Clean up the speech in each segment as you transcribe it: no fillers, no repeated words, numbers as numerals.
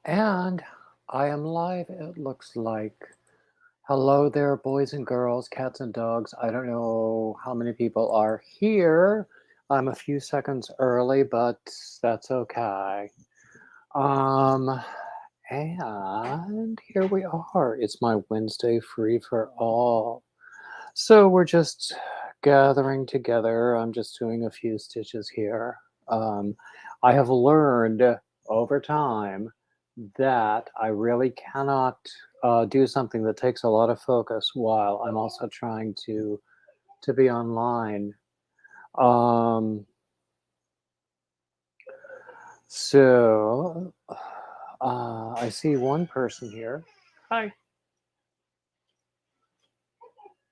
And I am live, it looks like. Hello there, boys and girls, cats and dogs. I don't know how many people are here. I'm a few seconds early, but that's okay. Um, and here we are. It's my Wednesday free for all. So we're just gathering together. I'm just doing a few stitches here. Um, I have learned over time that I really cannot do something that takes a lot of focus while I'm also trying to be online. Um, so I see one person here. Hi,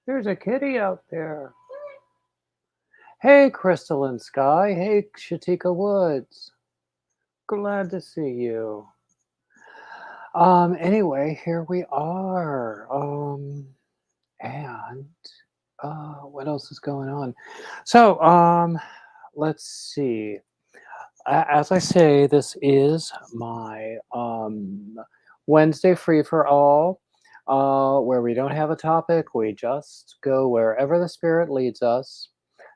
there's a kitty out there. Hey, Crystalline Sky. Hey, Shatika Woods. Glad to see you. Anyway, here we are. And what else is going on? So, let's see. As I say, this is my Wednesday free for all, where we don't have a topic. We just go wherever the spirit leads us.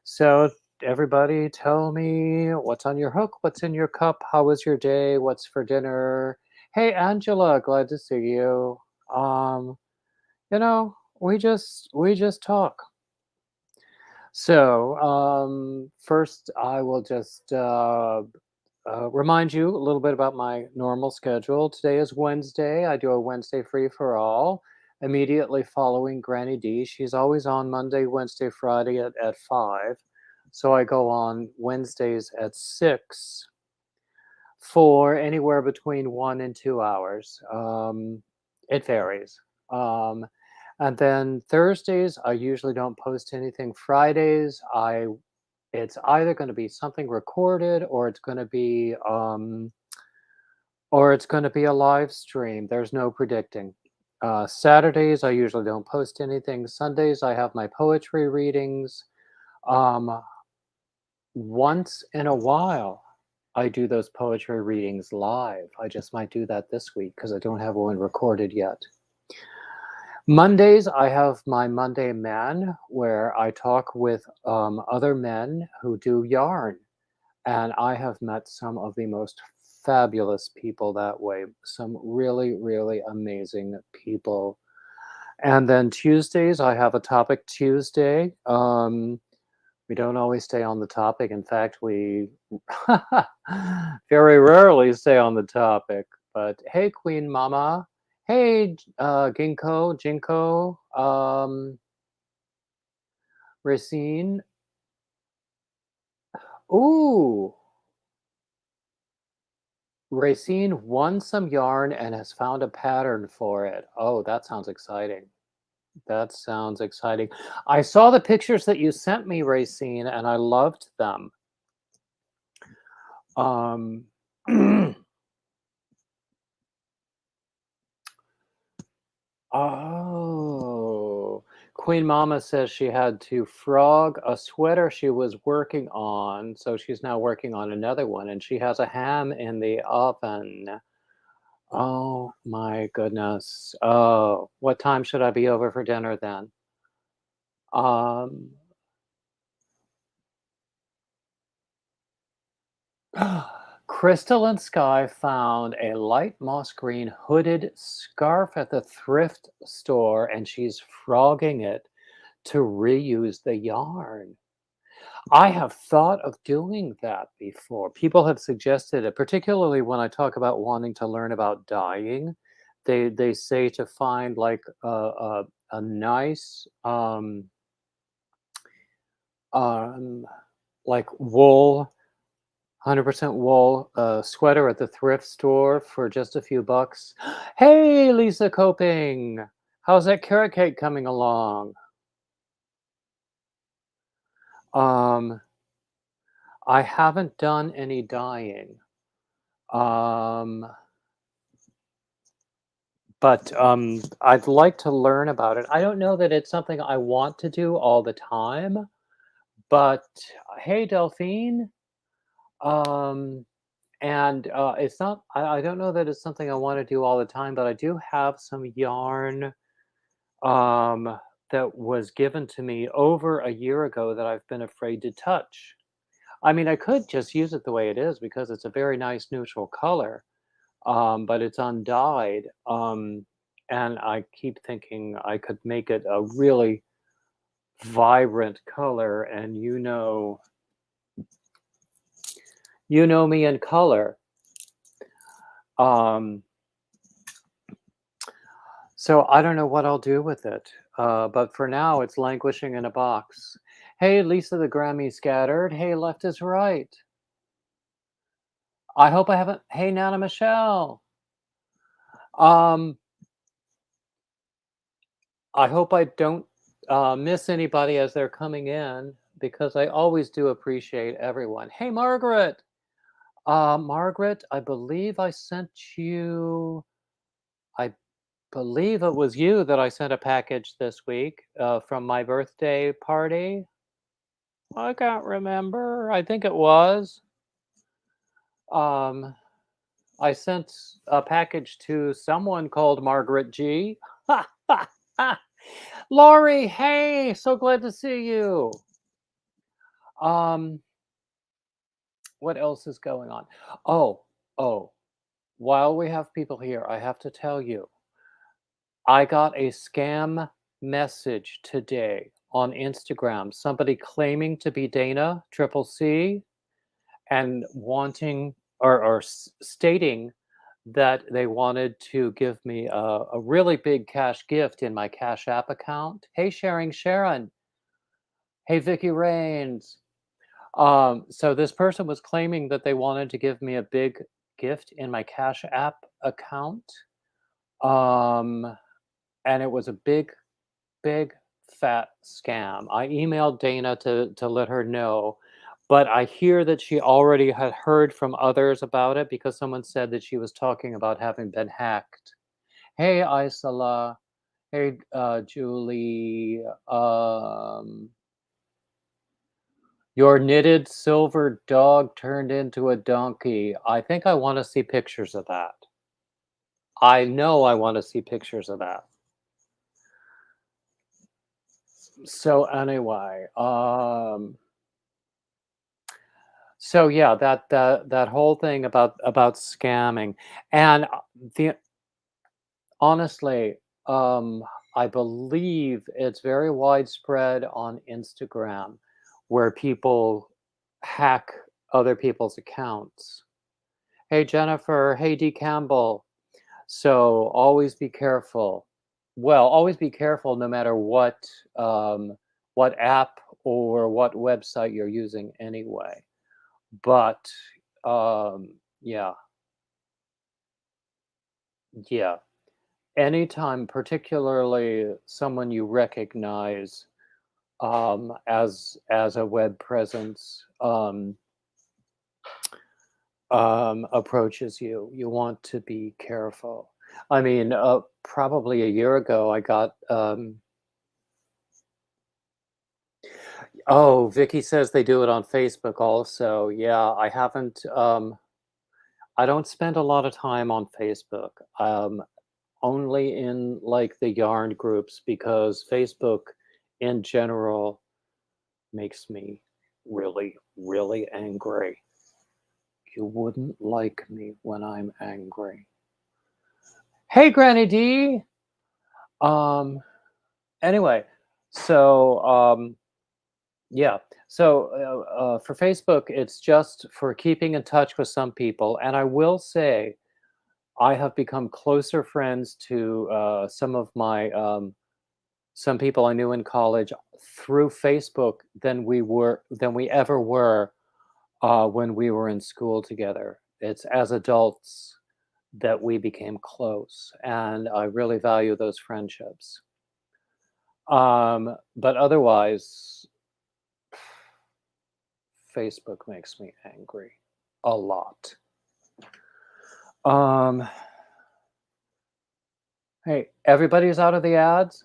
So, everybody, tell me what's on your hook, what's in your cup, how was your day, what's for dinner. Hey, Angela, glad to see you. Um, we just talk. So, first, I will just remind you a little bit about my normal schedule. Today is Wednesday. I do a Wednesday free for all immediately following Granny D. She's always on Monday, Wednesday, Friday at 5. So I go on Wednesdays at 6 for anywhere between 1 and 2 hours. It varies. Um, and then Thursdays, I usually don't post anything. Fridays, it's either going to be something recorded or it's going to be a live stream. There's no predicting. Saturdays, I usually don't post anything. Sundays, I have my poetry readings. Um, Once in a while, I do those poetry readings live. I just might do that this week because I don't have one recorded yet. Mondays, I have my Monday Man where I talk with other men who do yarn. And I have met some of the most fabulous people that way. Some really, really amazing people. And then Tuesdays, I have a topic Tuesday. We don't always stay on the topic. In fact, we very rarely stay on the topic. But hey, Queen Mama. Hey, Jinko, Racine. Ooh, Racine won some yarn and has found a pattern for it. Oh, that sounds exciting. That sounds exciting. I saw the pictures that you sent me, Racine, and I loved them. Um, oh, Queen Mama says she had to frog a sweater she was working on, so she's now working on another one, and she has a ham in the oven. Oh my goodness. Oh, what time should I be over for dinner then? Um, Crystal and Sky found a light moss green hooded scarf at the thrift store and she's frogging it to reuse the yarn. I have thought of doing that before. People have suggested it, particularly when I talk about wanting to learn about dyeing. They say to find like a nice um, like wool 100% wool sweater at the thrift store for just a few bucks. Hey, Lisa Coping, how's that carrot cake coming along? Um, I haven't done any dyeing. Um, but I'd like to learn about it. I don't know that it's something I want to do all the time, but hey, Delphine. Um, And it's not. I don't know that it's something I want to do all the time, but I do have some yarn um, that was given to me over a year ago that I've been afraid to touch. I mean, I could just use it the way it is because it's a very nice neutral color, but it's undyed. And I keep thinking I could make it a really vibrant color. And you know me in color. Um, so I don't know what I'll do with it. But for now, it's languishing in a box. Hey, Lisa the Grammy scattered. Hey, left is right. I hope I haven't. Hey, Nana Michelle. Um, I hope I don't miss anybody as they're coming in because I always do appreciate everyone. Hey, Margaret. Margaret, I believe I sent you. I believe it was you that I sent a package this week from my birthday party. I can't remember. I think it was. Um, I sent a package to someone called Margaret G. Ha ha ha! Laurie, hey, so glad to see you. Um, what else is going on? Oh, oh, while we have people here, I have to tell you, I got a scam message today on Instagram. Somebody claiming to be Dana Triple C and wanting or stating that they wanted to give me a really big cash gift in my Cash App account. Hey, Sharon. Hey, Vicky Rains. So this person was claiming that they wanted to give me a big gift in my Cash App account. Um, and it was a big fat scam. I emailed Dana to let her know, but I hear that she already had heard from others about it because someone said that she was talking about having been hacked. Hey, Isala. Hey, Julie. Your knitted silver dog turned into a donkey. I think I want to see pictures of that. I know I want to see pictures of that. So anyway, so yeah, that whole thing about scamming, and the honestly, I believe it's very widespread on Instagram, where people hack other people's accounts. Hey Jennifer, hey D Campbell. So always be careful. Well, always be careful no matter what app or what website you're using anyway. But yeah, yeah. Anytime, particularly someone you recognize as a web presence approaches you, you want to be careful. I mean, probably a year ago, I got. Oh, Vicky says they do it on Facebook also. Yeah, I haven't. I don't spend a lot of time on Facebook. Only in like the yarn groups because Facebook, in general, makes me really angry. You wouldn't like me when I'm angry. Hey, Granny D. Um. Anyway, so yeah. So for Facebook, it's just for keeping in touch with some people, and I will say I have become closer friends to some people I knew in college through Facebook than we ever were when we were in school together. It's as adults that we became close, and I really value those friendships. But otherwise, Facebook makes me angry a lot. Um, hey, everybody's out of the ads.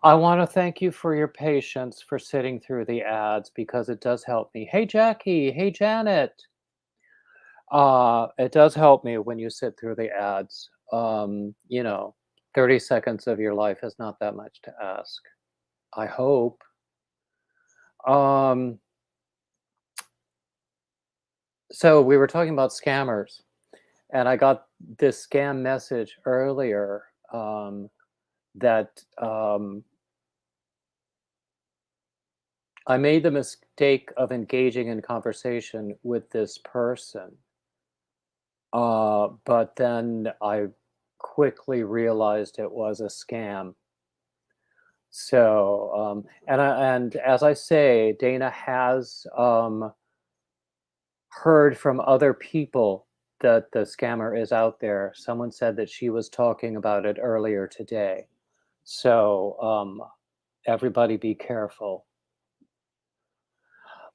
I want to thank you for your patience for sitting through the ads because it does help me. Hey, Jackie. Hey, Janet. It does help me when you sit through the ads. 30 seconds of your life is not that much to ask. I hope. Um, so we were talking about scammers, and I got this scam message earlier that I made the mistake of engaging in conversation with this person, but then I quickly realized it was a scam. So, and as I say, Dana has heard from other people that the scammer is out there. Someone said that she was talking about it earlier today. So, everybody be careful.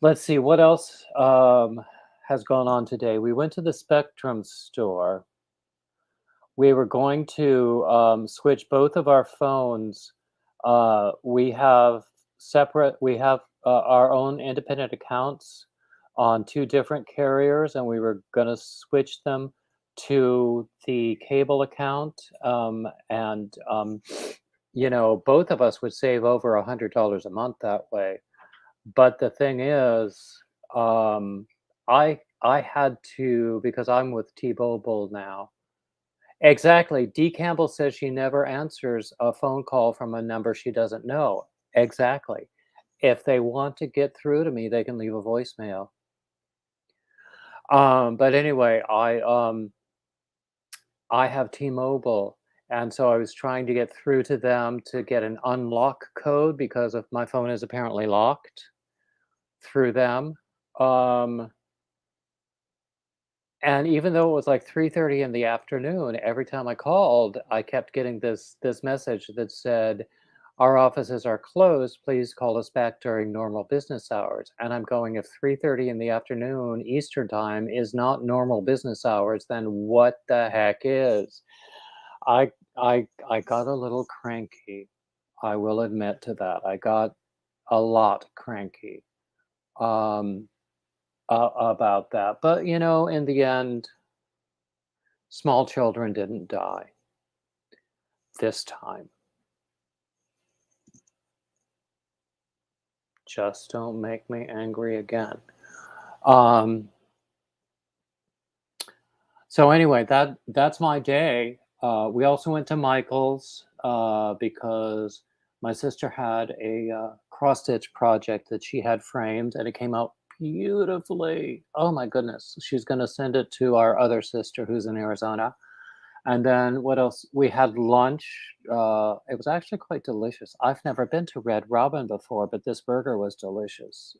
Let's see what else has gone on today. We went to the Spectrum store. We were going to switch both of our phones. We have we have our own independent accounts on two different carriers, and we were going to switch them to the cable account. Both of us would save over $100 a month that way. But the thing is, I had to, because I'm with T-Mobile now. Exactly. Dee Campbell says she never answers a phone call from a number she doesn't know. Exactly. If they want to get through to me, they can leave a voicemail. But anyway, I have T-Mobile, and so I was trying to get through to them to get an unlock code because of my phone is apparently locked through them. Um, And even though it was like 3:30 in the afternoon, every time I called, I kept getting this message that said, "Our offices are closed. Please call us back during normal business hours." And I'm going, if 3:30 in the afternoon Eastern time is not normal business hours, then what the heck is? I got a little cranky. I will admit to that. I got a lot cranky. Um about that. But in the end, small children didn't die this time. Just don't make me angry again. Um, so anyway, that's my day. We also went to Michael's because my sister had a cross stitch project that she had framed, and it came out beautifully. Oh my goodness! She's going to send it to our other sister who's in Arizona. And then what else? We had lunch. It was actually quite delicious. I've never been to Red Robin before, but this burger was delicious.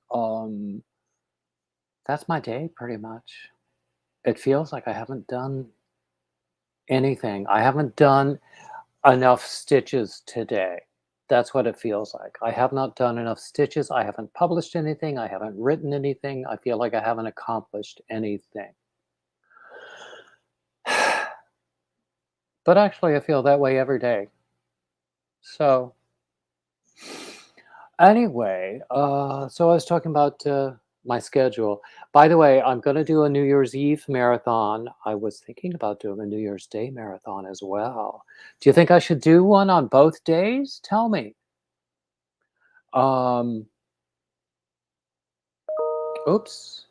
That's my day pretty much. It feels like I haven't done anything. I haven't done enough stitches today. That's what it feels like. I have not done enough stitches. I haven't published anything. I haven't written anything. I feel like I haven't accomplished anything. But actually, I feel that way every day. So anyway, so I was talking about my schedule. By the way, I'm going to do a New Year's Eve marathon. I was thinking about doing a New Year's Day marathon as well. Do you think I should do one on both days? Tell me. Um, oops.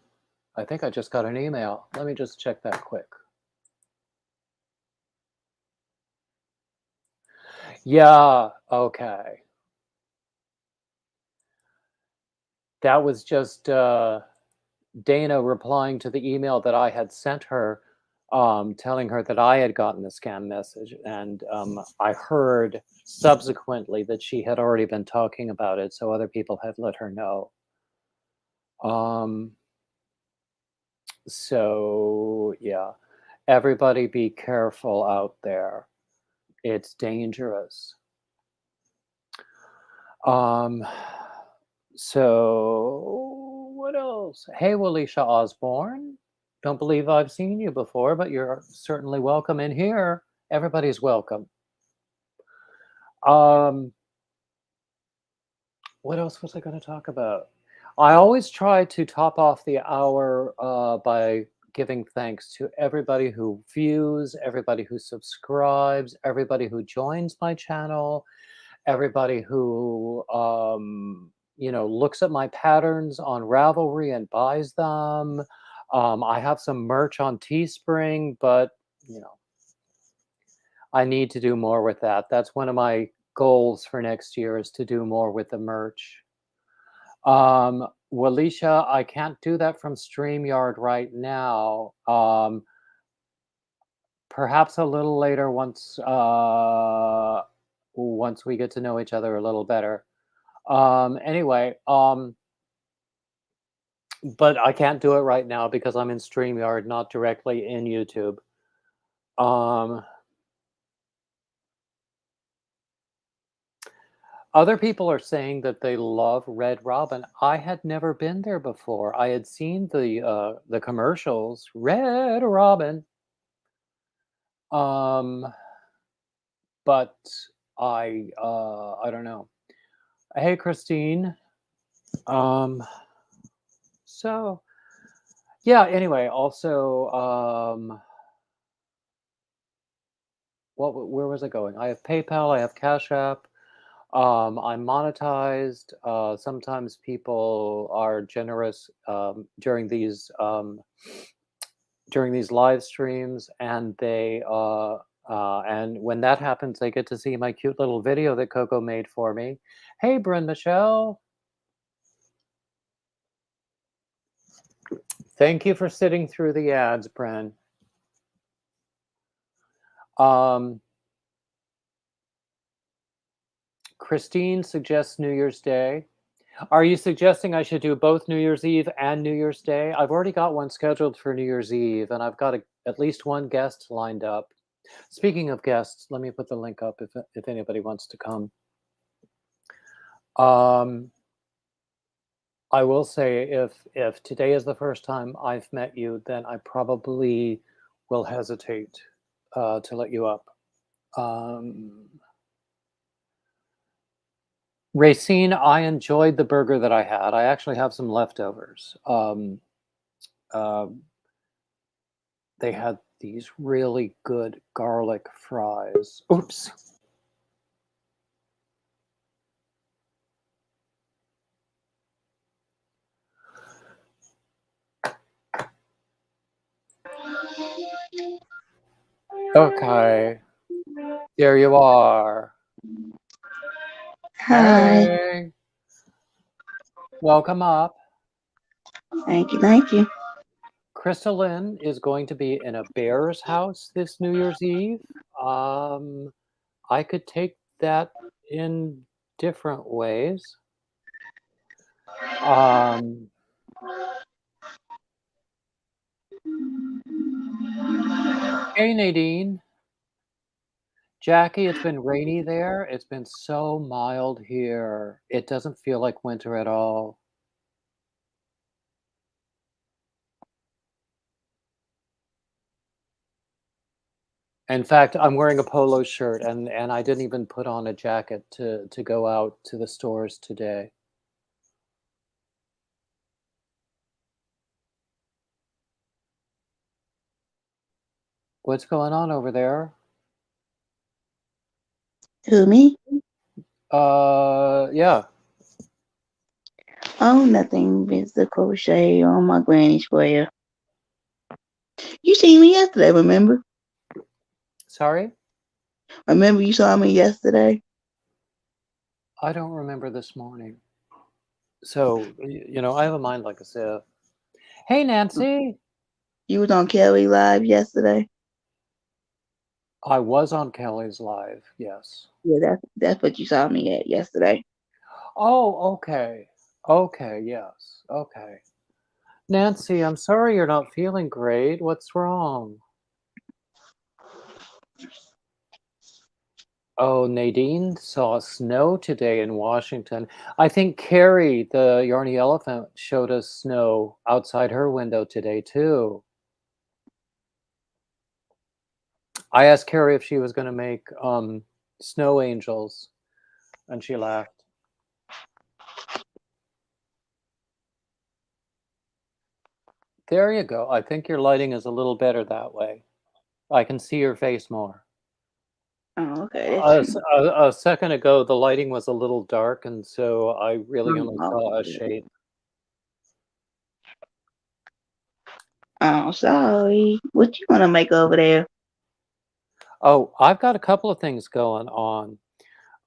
I think I just got an email. Let me just check that quick. Yeah, okay. That was just Dana replying to the email that I had sent her, telling her that I had gotten the scam message. And I heard subsequently that she had already been talking about it, so other people had let her know. Um, so, yeah, everybody be careful out there. It's dangerous. Um, so what else? Hey, Walisha Osborne. Don't believe I've seen you before, but you're certainly welcome in here. Everybody's welcome. Um, what else was I going to talk about? I always try to top off the hour by giving thanks to everybody who views, everybody who subscribes, everybody who joins my channel, everybody who looks at my patterns on Ravelry and buys them. I have some merch on Teespring, but I need to do more with that. That's one of my goals for next year, is to do more with the merch. Walisha, I can't do that from StreamYard right now. Perhaps a little later, once we get to know each other a little better. Anyway, but I can't do it right now because I'm in StreamYard, not directly in YouTube. Other people are saying that they love Red Robin. I had never been there before. I had seen the commercials, Red Robin. But I don't know. Hey, Christine. So yeah. Anyway, also, where was I going? I have PayPal. I have Cash App. I'm monetized. Sometimes people are generous during these live streams, and and when that happens, they get to see my cute little video that Coco made for me. Hey, Bryn Michelle. Thank you for sitting through the ads, Bryn. Christine suggests New Year's Day. Are you suggesting I should do both New Year's Eve and New Year's Day? I've already got one scheduled for New Year's Eve, and I've got at least one guest lined up. Speaking of guests, let me put the link up if anybody wants to come. I will say, if today is the first time I've met you, then I probably will hesitate to let you up. Racine, I enjoyed the burger that I had. I actually have some leftovers. They had these really good garlic fries. Oops. Okay. There you are. Hi. Hey. Welcome up. Thank you. Thank you. Crystalline is going to be in a bear's house this New Year's Eve. I could take that in different ways. Hey, Nadine. Jackie, it's been rainy there. It's been so mild here. It doesn't feel like winter at all. In fact, I'm wearing a polo shirt, and I didn't even put on a jacket to go out to the stores today. What's going on over there? Who, me? Yeah. Oh, nothing. It's the crochet on my granny square. You seen me yesterday, remember? Sorry? Remember you saw me yesterday? I don't remember this morning. So, I have a mind like a sieve. Hey, Nancy. You was on Kelly Live yesterday? I was on Kelly's Live, yes. Yeah, that's what you saw me at yesterday. Oh, okay. Okay, yes. Okay. Nancy, I'm sorry you're not feeling great. What's wrong? Oh, Nadine saw snow today in Washington. I think Carrie, the Yarny Elephant, showed us snow outside her window today, too. I asked Carrie if she was going to make snow angels, and she laughed. There you go. I think your lighting is a little better that way. I can see your face more. Oh, okay. That's A second ago, the lighting was a little dark, and so I really only saw a oh, shape. oh, sorry. What you gonna make over there? Oh, I've got a couple of things going on.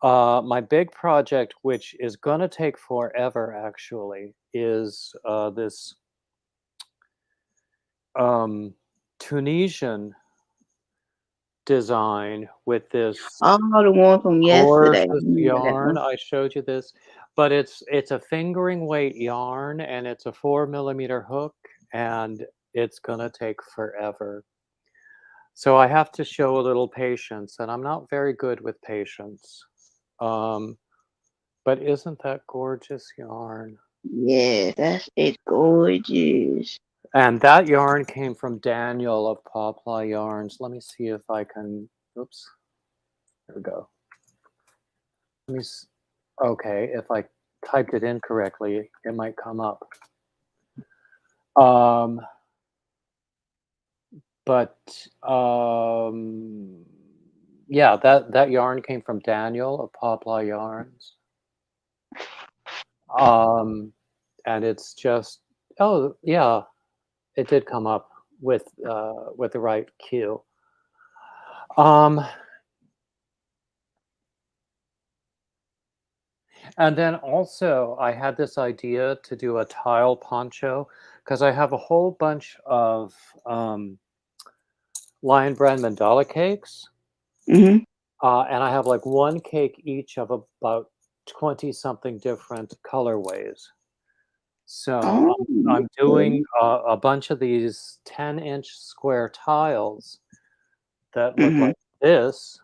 My big project, which is gonna take forever actually, is, this, um, Tunisian design with this Oh, the one from yesterday. I gorgeous remember that yarn. one. I showed you this, but it's a fingering weight yarn, and it's a 4 millimeter hook, and it's gonna take forever. So I have to show a little patience, and I'm not very good with patience. Um, but isn't that gorgeous yarn? Yeah, that's it. Gorgeous. And that yarn came from Daniel of Pawpaw Yarns. Let me see if I can. Oops, there we go. Let me. Okay, if I typed it in correctly, it might come up. Um, but yeah, that yarn came from Daniel of Pawpaw Yarns. And it's just, oh yeah, it did come up with the right cue. Um, and then also I had this idea to do a tile poncho because I have a whole bunch of Lion Brand mandala cakes, Mhm. and I have like one cake each of about 20 something different colorways. So Oh, I'm okay. doing a bunch of these 10-inch square tiles that look Mhm. like this,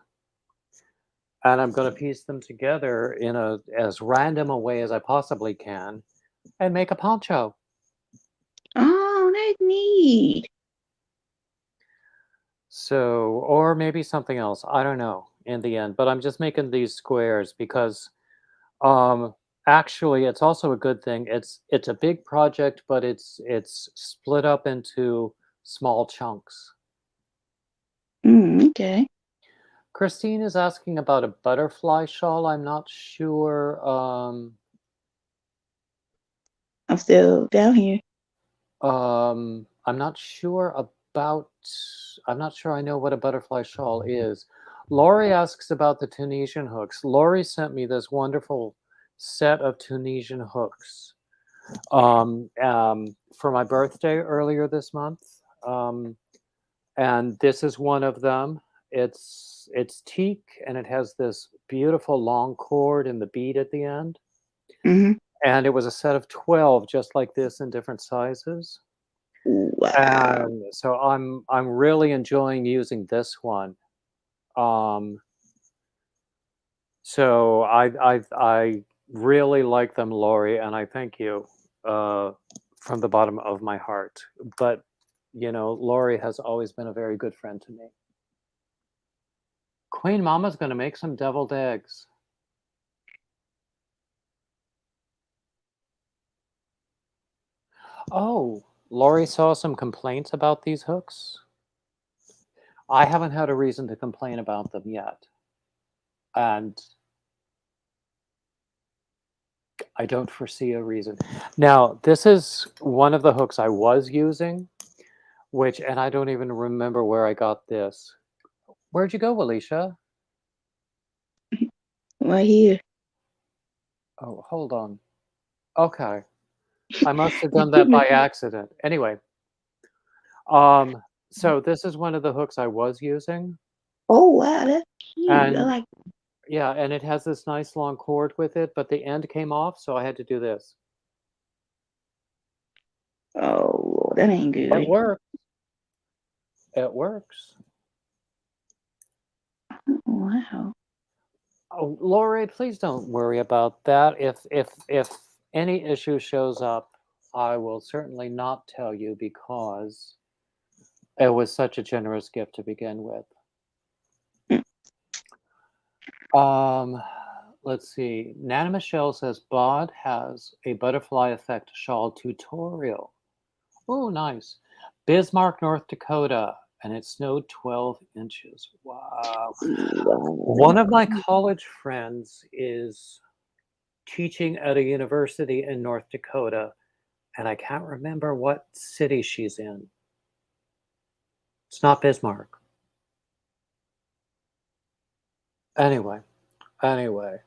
and I'm going to piece them together in a as random a way as I possibly can and make a poncho. Oh, that's neat. So, or maybe something else. I don't know in the end, but I'm just making these squares because um actually it's also a good thing. It's a big project, but it's split up into small chunks. Okay. Christine is asking about a butterfly shawl. I'm not sure. I'm still down here. I'm not sure about. I'm not sure I know what a butterfly shawl is. Lori asks about the Tunisian hooks. Lori sent me this wonderful set of Tunisian hooks for my birthday earlier this month, and this is one of them. It's teak, and it has this beautiful long cord and the bead at the end. Mhm. And it was a set of 12 just like this in different sizes. Wow. And so I'm really enjoying using this one. Um, so I really like them, Lori, and I thank you uh, from the bottom of my heart. But you know, Lori has always been a very good friend to me. Queen Mama's going to make some deviled eggs. Oh, Lori saw some complaints about these hooks. I haven't had a reason to complain about them yet. And I don't foresee a reason. Now, this is one of the hooks I was using, which, and I don't even remember where I got this. Where'd you go, Alicia? Right here. Oh, hold on. Okay. I must have done that by accident. Anyway, um, so this is one of the hooks I was using. Oh wow, that's cute. I And like. yeah, and it has this nice long cord with it, but the end came off, so I had to do this. Oh Lord, that ain't It good. works. It works. Wow. Oh, Lori, please don't worry about that. If any issue shows up, I will certainly not tell you because it was such a generous gift to begin with. Mm. Um, let's see. Nana Michelle says Bod has a butterfly effect shawl tutorial. Oh, nice. Bismarck, North Dakota, and it snowed 12 inches. Wow. One Wow. of my college friends is teaching at a university in North Dakota, and I can't remember what city she's in. It's not Bismarck. Anyway, anyway.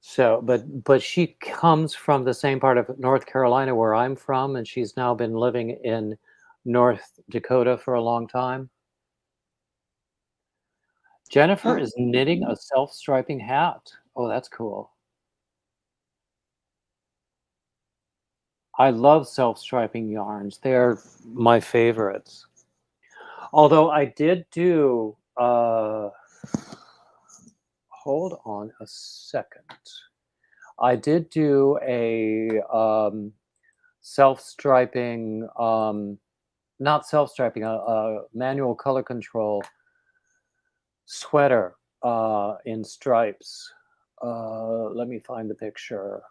So, but she comes from the same part of North Carolina where I'm from, and she's now been living in North Dakota for a long time. Jennifer Oh, is knitting a self-striping hat. Oh, that's cool. I love self-striping yarns. They're my favorites. Although I did do, hold on a second. I did do a self-striping, not self-striping, a manual color control sweater in stripes. Let me find the picture.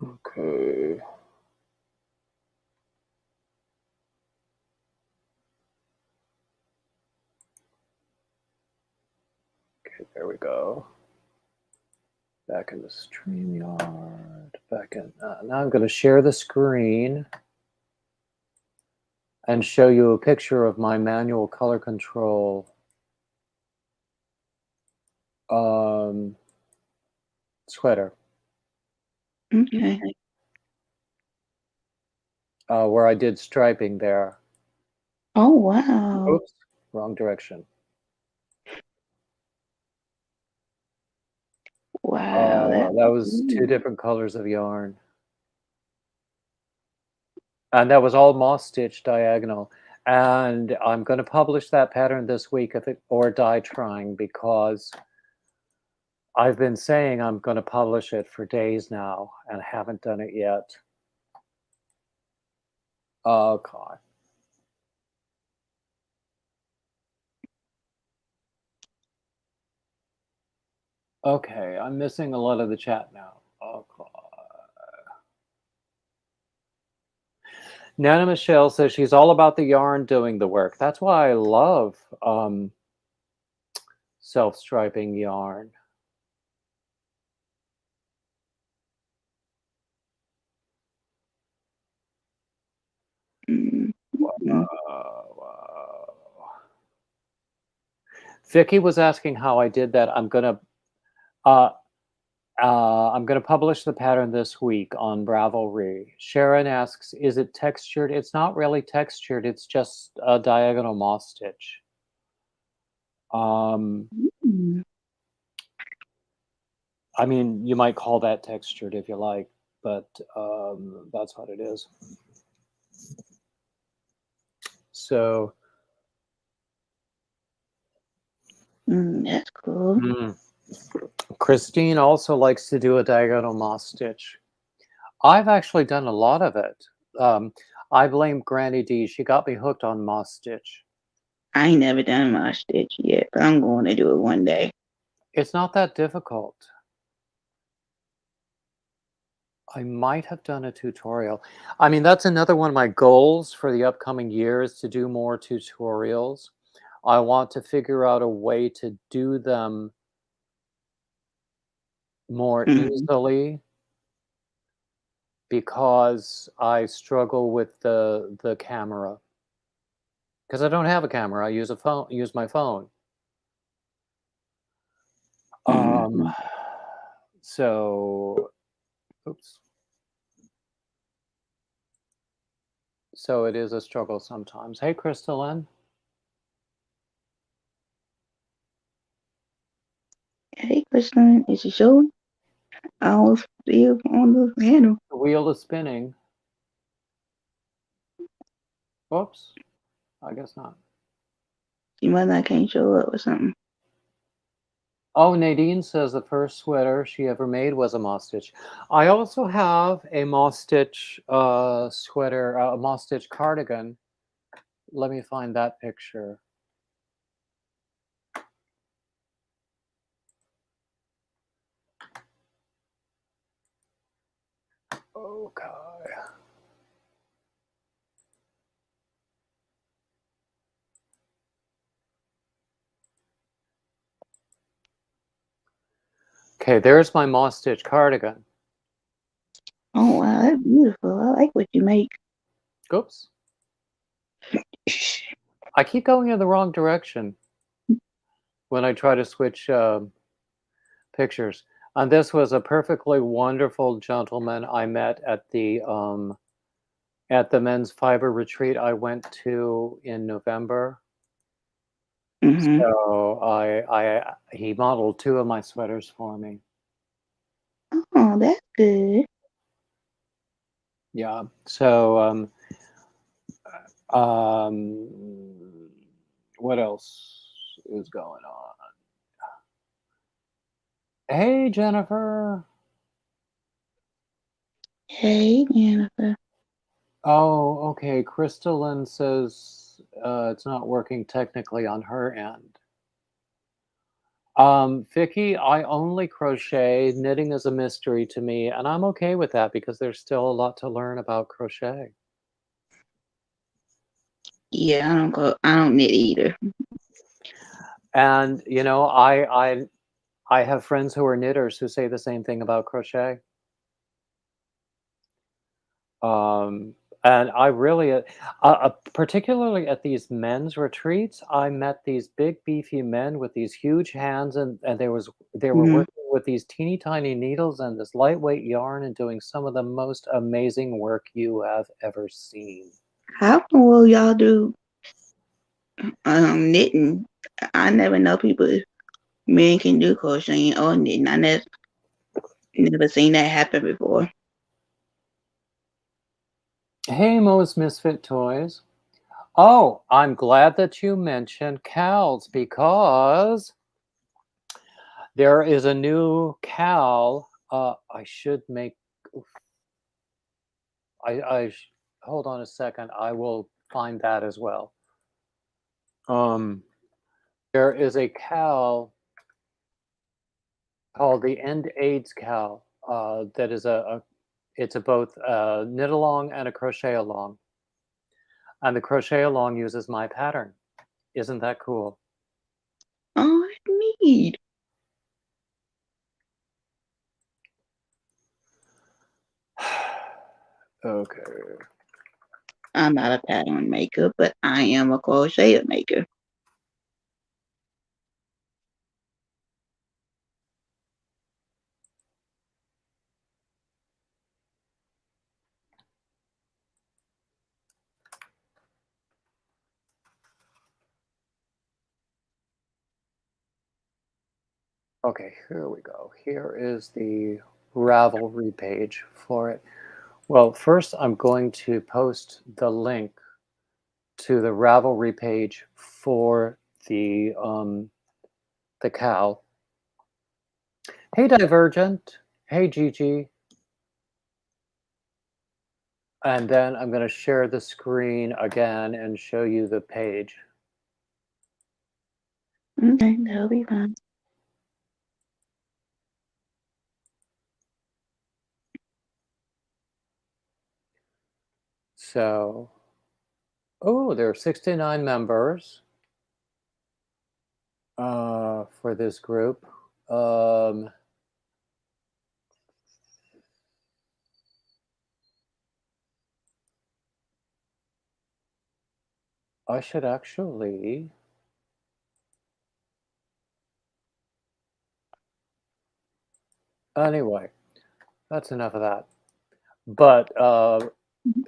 Okay. Okay, there we go. Back in the StreamYard. Back in. Now I'm going to share the screen and show you a picture of my manual color control sweater okay. where I did striping there. Oh, wow. Oops, wrong direction. Wow. That's That was two cool. different colors of yarn. And that was all moss stitch diagonal. And I'm going to publish that pattern this week or die trying, because I've been saying I'm going to publish it for days now and haven't done it yet. Oh, God. Okay, I'm missing a lot of the chat now. Oh, God. Nana Michelle says she's all about the yarn doing the work. That's why I love self-striping yarn. Mm-hmm. Wow. Vicky was asking how I did that. Uh, I'm gonna publish the pattern this week on Ravelry. Sharon asks, "Is it textured?" It's not really textured. It's just a diagonal moss stitch. Mm-hmm. I mean, you might call that textured if you like, but that's what it is. So, That's cool. Christine also likes to do a diagonal moss stitch. I've actually done a lot of it. I blame Granny D. She got me hooked on moss stitch. I ain't never done my stitch yet, but I'm going to do it one day. It's not that difficult. I might have done a tutorial. I mean, that's another one of my goals for the upcoming year, is to do more tutorials. I want to figure out a way to do them more Mm-hmm. easily, because I struggle with the camera. Because I don't have a camera, I use my phone. Mm-hmm. So, oops. So it is a struggle sometimes. Hey, Crystalline. Hey, Kristen, is it showing? I was still on the panel. The wheel is spinning. Whoops. I guess not. She must not can't show up or something. Oh, Nadine says the first sweater she ever made was a moss stitch. I also have a moss stitch sweater, a moss stitch cardigan. Let me find that picture. Okay. Okay, there's my moss stitch cardigan. Oh wow, that's beautiful. I like what you make. Oops. I keep going in the wrong direction when I try to switch pictures. And this was a perfectly wonderful gentleman I met at the men's fiber retreat I went to in November. Mm-hmm. So he modeled 2 of my sweaters for me. Oh, that's good. Yeah. So what else is going on? Hey, Jennifer. Hey, Jennifer. Oh, okay. Crystalline says it's not working technically on her end. Vicky, I only crochet. Knitting is a mystery to me, and I'm okay with that because there's still a lot to learn about crochet. Yeah, I don't knit either. And you know, I have friends who are knitters who say the same thing about crochet. Um, and I really, particularly at these men's retreats, I met these big beefy men with these huge hands, and they were Mm-hmm. working with these teeny tiny needles and this lightweight yarn and doing some of the most amazing work you have ever seen. How come will y'all do knitting? I never know people men can do crocheting or knitting. I never seen that happen before. Hey, Mo's Misfit Toys. Oh, I'm glad that you mentioned cows because there is a new cow. I should make. Hold on a second. I will find that as well. Um, there is a cow called the End AIDS cow. That is it's a both knit along and a crochet along, and the crochet along uses my pattern. Isn't that cool? Oh, that's neat. Okay. I'm not a pattern maker, but I am a crochet maker. Okay, here we go. Here is the Ravelry page for it. Well, first I'm going to post the link to the Ravelry page for the cow. Hey, Divergent. Hey, Gigi. And then I'm going to share the screen again and show you the page. Okay, that'll be fine. So, oh, there are 69 members for this group. I should actually. Anyway, that's enough of that. But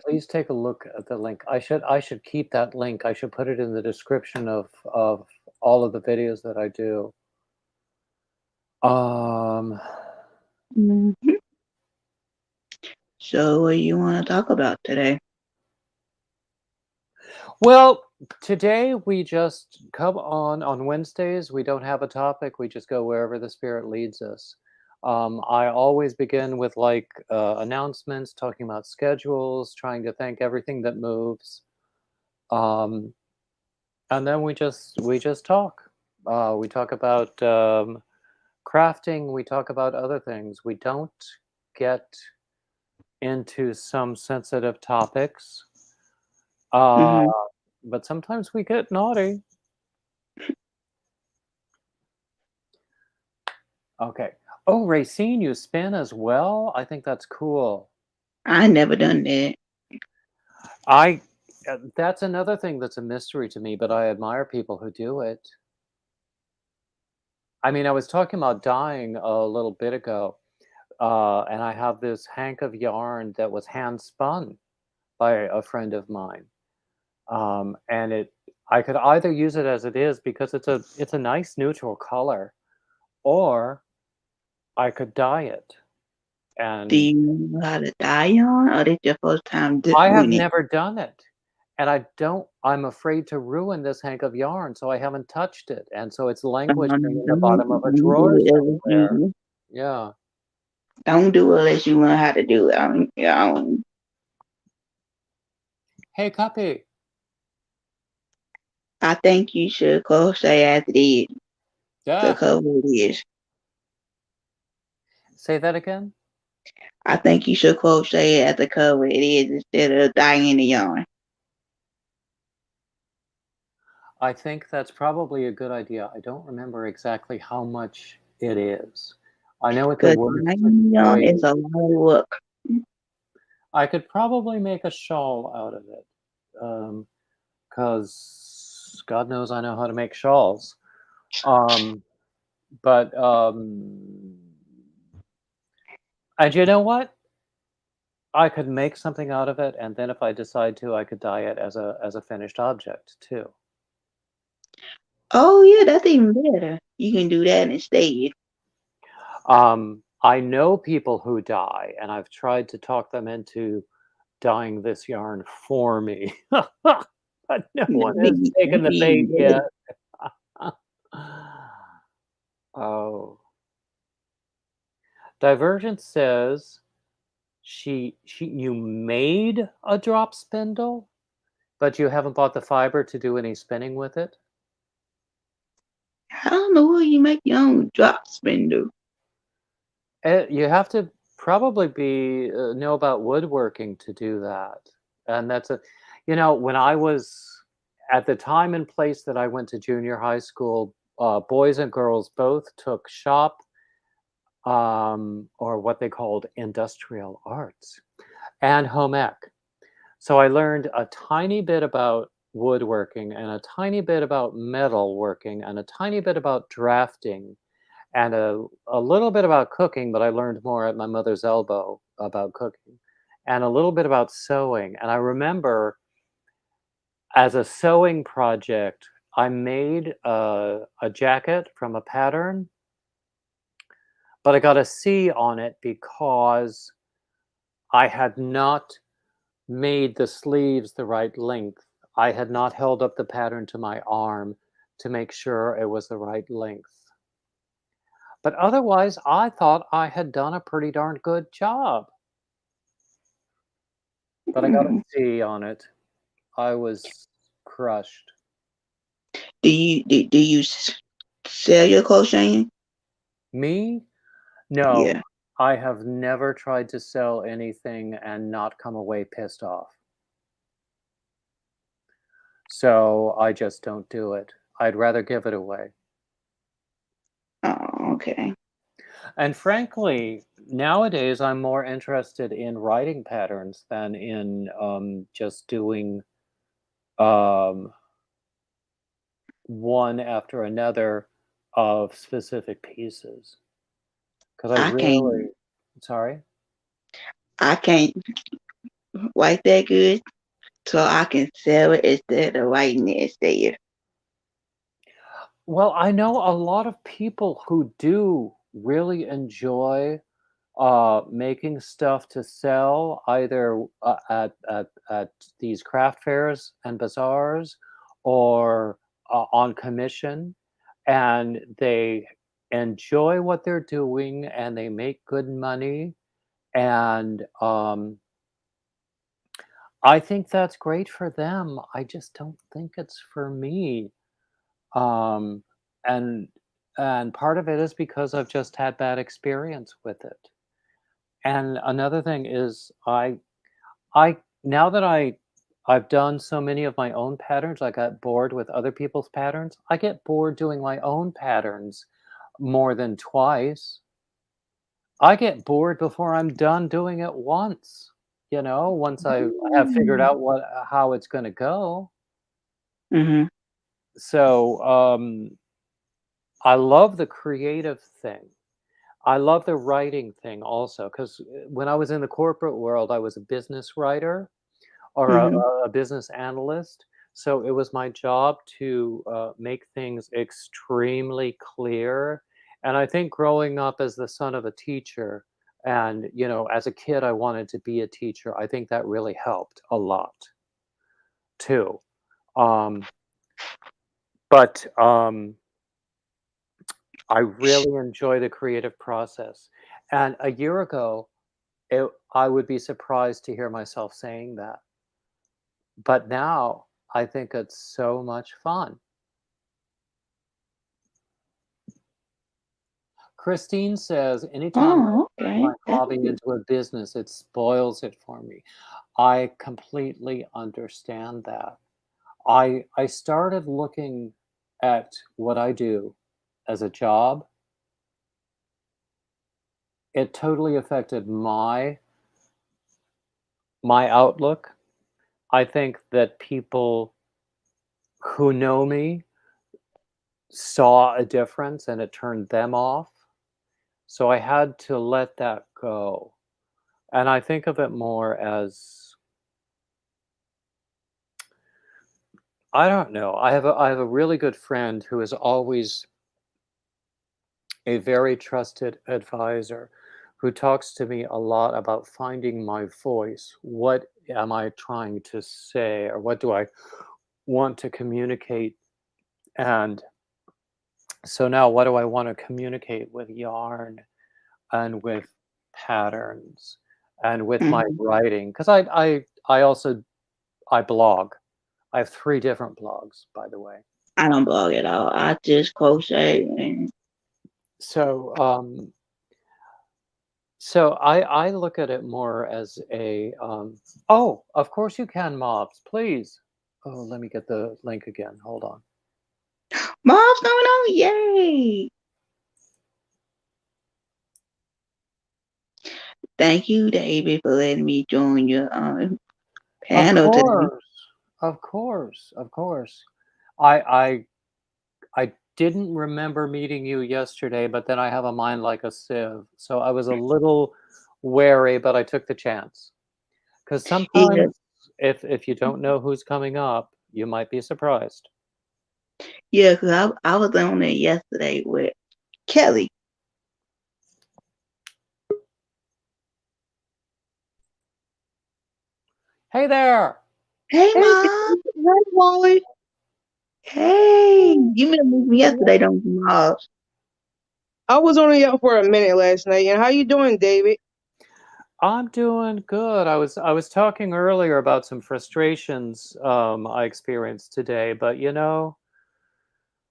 please take a look at the link. I should keep that link. I should put it in the description of all of the videos that I do. Um, Mm-hmm. So, what do you want to talk about today? well, today we just come on Wednesdays. We don't have a topic. We just go wherever the spirit leads us. I always begin with like announcements, talking about schedules, trying to thank everything that moves. Um, and then we just talk. We talk about crafting. We talk about other things. We don't get into some sensitive topics. Uh, Mm-hmm. but sometimes we get naughty. Okay. Oh, Racine, you spin as well? I think that's cool. I never done that. I that's another thing that's a mystery to me, but I admire people who do it. I mean, I was talking about dyeing a little bit ago, and I have this hank of yarn that was hand spun by a friend of mine, and it I could either use it as it is because it's a nice neutral color, or I could dye it. Do And you know how to dye yarn, or this your first time I have doing it? never done it. And I'm afraid to ruin this hank of yarn, so I haven't touched it. And so it's languishing in the bottom of a Don't do drawer it unless somewhere. you Yeah. don't do it unless you learn how to do it. Hey, Cuppy. I think you should crochet as it is to Yeah. cover it is. Say that again. I think you should crochet as the cover it is instead of dyeing the yarn. I think that's probably a good idea. I don't remember exactly how much it is. I know it's a Because worth dyeing the yarn is weight. a lot of work. I could probably make a shawl out of it. Because God knows I know how to make shawls. Um, but and you know what? I could make something out of it, and then if I decide to, I could dye it as a finished object too. Oh yeah, that's even better. You can do that instead. I know people who dye, and I've tried to talk them into dyeing this yarn for me, but no one has taken That's the bait even better. yet. Oh, Divergent says she you made a drop spindle, but you haven't bought the fiber to do any spinning with it. I don't know where you make your own drop spindle. You have to probably be know about woodworking to do that, and when I was at the time and place that I went to junior high school, boys and girls both took shop, or what they called industrial arts, and home ec. So I learned a tiny bit about woodworking and a tiny bit about metal working and a tiny bit about drafting and a little bit about cooking, but I learned more at my mother's elbow about cooking, and a little bit about sewing. And I remember as a sewing project, I made a jacket from a pattern, but I got a C on it because I had not made the sleeves the right length. I had not held up the pattern to my arm to make sure it was the right length. But otherwise, I thought I had done a pretty darn good job. But I got a Hmm. C on it. I was crushed. Do you sell your crocheting? Me? No. Yeah. I have never tried to sell anything and not come away pissed off. So I just don't do it. I'd rather give it away. Oh, okay. And frankly, nowadays I'm more interested in writing patterns than in just doing um, one after another of specific pieces. Because I I can't. really, sorry. I can't write that good, so I can sell it instead of writing it instead. Well, I know a lot of people who do really enjoy making stuff to sell either at these craft fairs and bazaars or on commission, and they enjoy what they're doing and they make good money. And I think that's great for them. I just don't think it's for me. Um, and and part of it is because I've just had bad experience with it. And another thing is I now that I've done so many of my own patterns, I got bored with other people's patterns. I get bored doing my own patterns more than twice. I get bored before I'm done doing it once, once I have figured out how it's gonna go. Mm-hmm. So, I love the creative thing. I love the writing thing also, because when I was in the corporate world, I was a business writer or a Mm-hmm. a business analyst, so it was my job to, make things extremely clear, and I think growing up as the son of a teacher and, as a kid, I wanted to be a teacher, I think that really helped a lot too. Um, but I really enjoy the creative process, and a year ago, I would be surprised to hear myself saying that, but now I think it's so much fun. Christine says, anytime I Oh, turn okay. my That's hobby good. into a business, it spoils it for me. I completely understand that. I started looking at what I do as a job. It totally affected my outlook. I think that people who know me saw a difference and it turned them off. So I had to let that go. And I think of it more as, I don't know. I have a really good friend who is always a very trusted advisor who talks to me a lot about finding my voice. What am I trying to say, or what do I want to communicate? And so now, what do I want to communicate with yarn and with patterns and with my Mm-hmm. writing? Because I also I blog. I have 3 different blogs, by the way. I don't blog at all. I just crochet and So, I look at it more as oh, of course you can, mobs, please. Oh, let me get the link again. Hold on. mom's going on. Yay! Thank you, David, for letting me join your Of panel today. course, of course, of course. I I I didn't remember meeting you yesterday, but then I have a mind like a sieve, so I was a little wary, but I took the chance. Because Yeah, sometimes if you don't know who's coming up, you might be surprised. yeah, because I was on there yesterday with Kelly. Hey there! Hey, Hey, mom. hey, Wally. Hey, you met me Hello. yesterday, don't you, mom? I was only out for a minute last night. And how you doing, David? I'm doing good. I was talking earlier about some frustrations I experienced today, but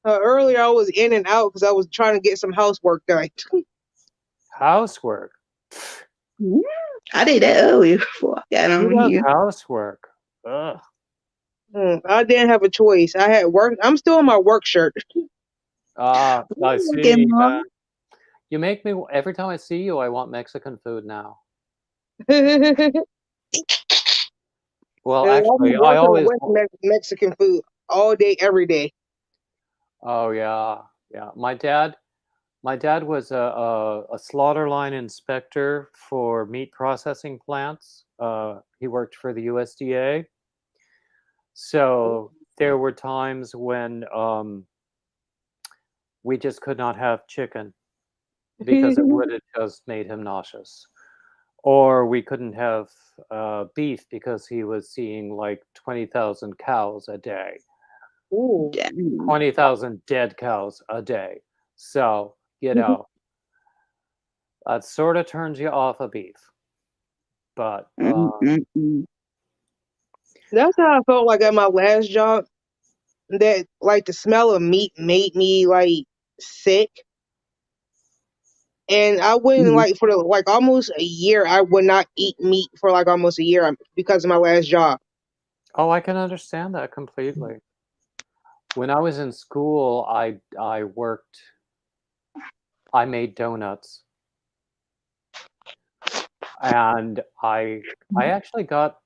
Earlier, I was in and out because I was trying to get some housework done. housework. Yeah, I did that earlier before I got Who on does here. housework? Ugh. I didn't have a choice. I had work. I'm still in my work shirt. Ah, I Okay, see. mom. You make me every time I see you, I want Mexican food now. I'm Well, actually, I working always. with Mexican food all day, every day. Oh yeah, yeah. My dad was a slaughter line inspector for meat processing plants. He worked for the USDA. So there were times when we just could not have chicken because it would have just made him nauseous. Or we couldn't have beef because he was seeing like 20,000 cows a day, Ooh. Damn. 20,000 dead cows a day. So, that sort of turns you off of beef. But Mm-mm-mm. That's how I felt like at my last job. That like the smell of meat made me like sick. And I wouldn't Mhm. like for like almost a year. I would not eat meat for like almost a year because of my last job. Oh, I can understand that completely. When I was in school, I worked. I made donuts, and I actually got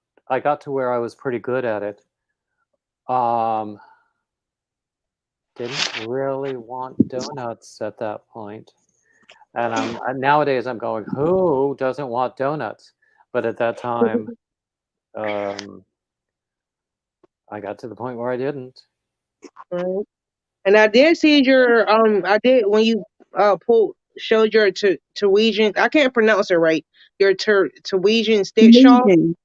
to where I was pretty good at it. Um, didn't really want donuts at that point. And nowadays I'm going, who doesn't want donuts? But at that time, um, I got to the point where I didn't. Right. And I did see your I did when you pulled showed your Tunisian, I can't pronounce it right. Your Tunisian stitch shawl. Tunisian.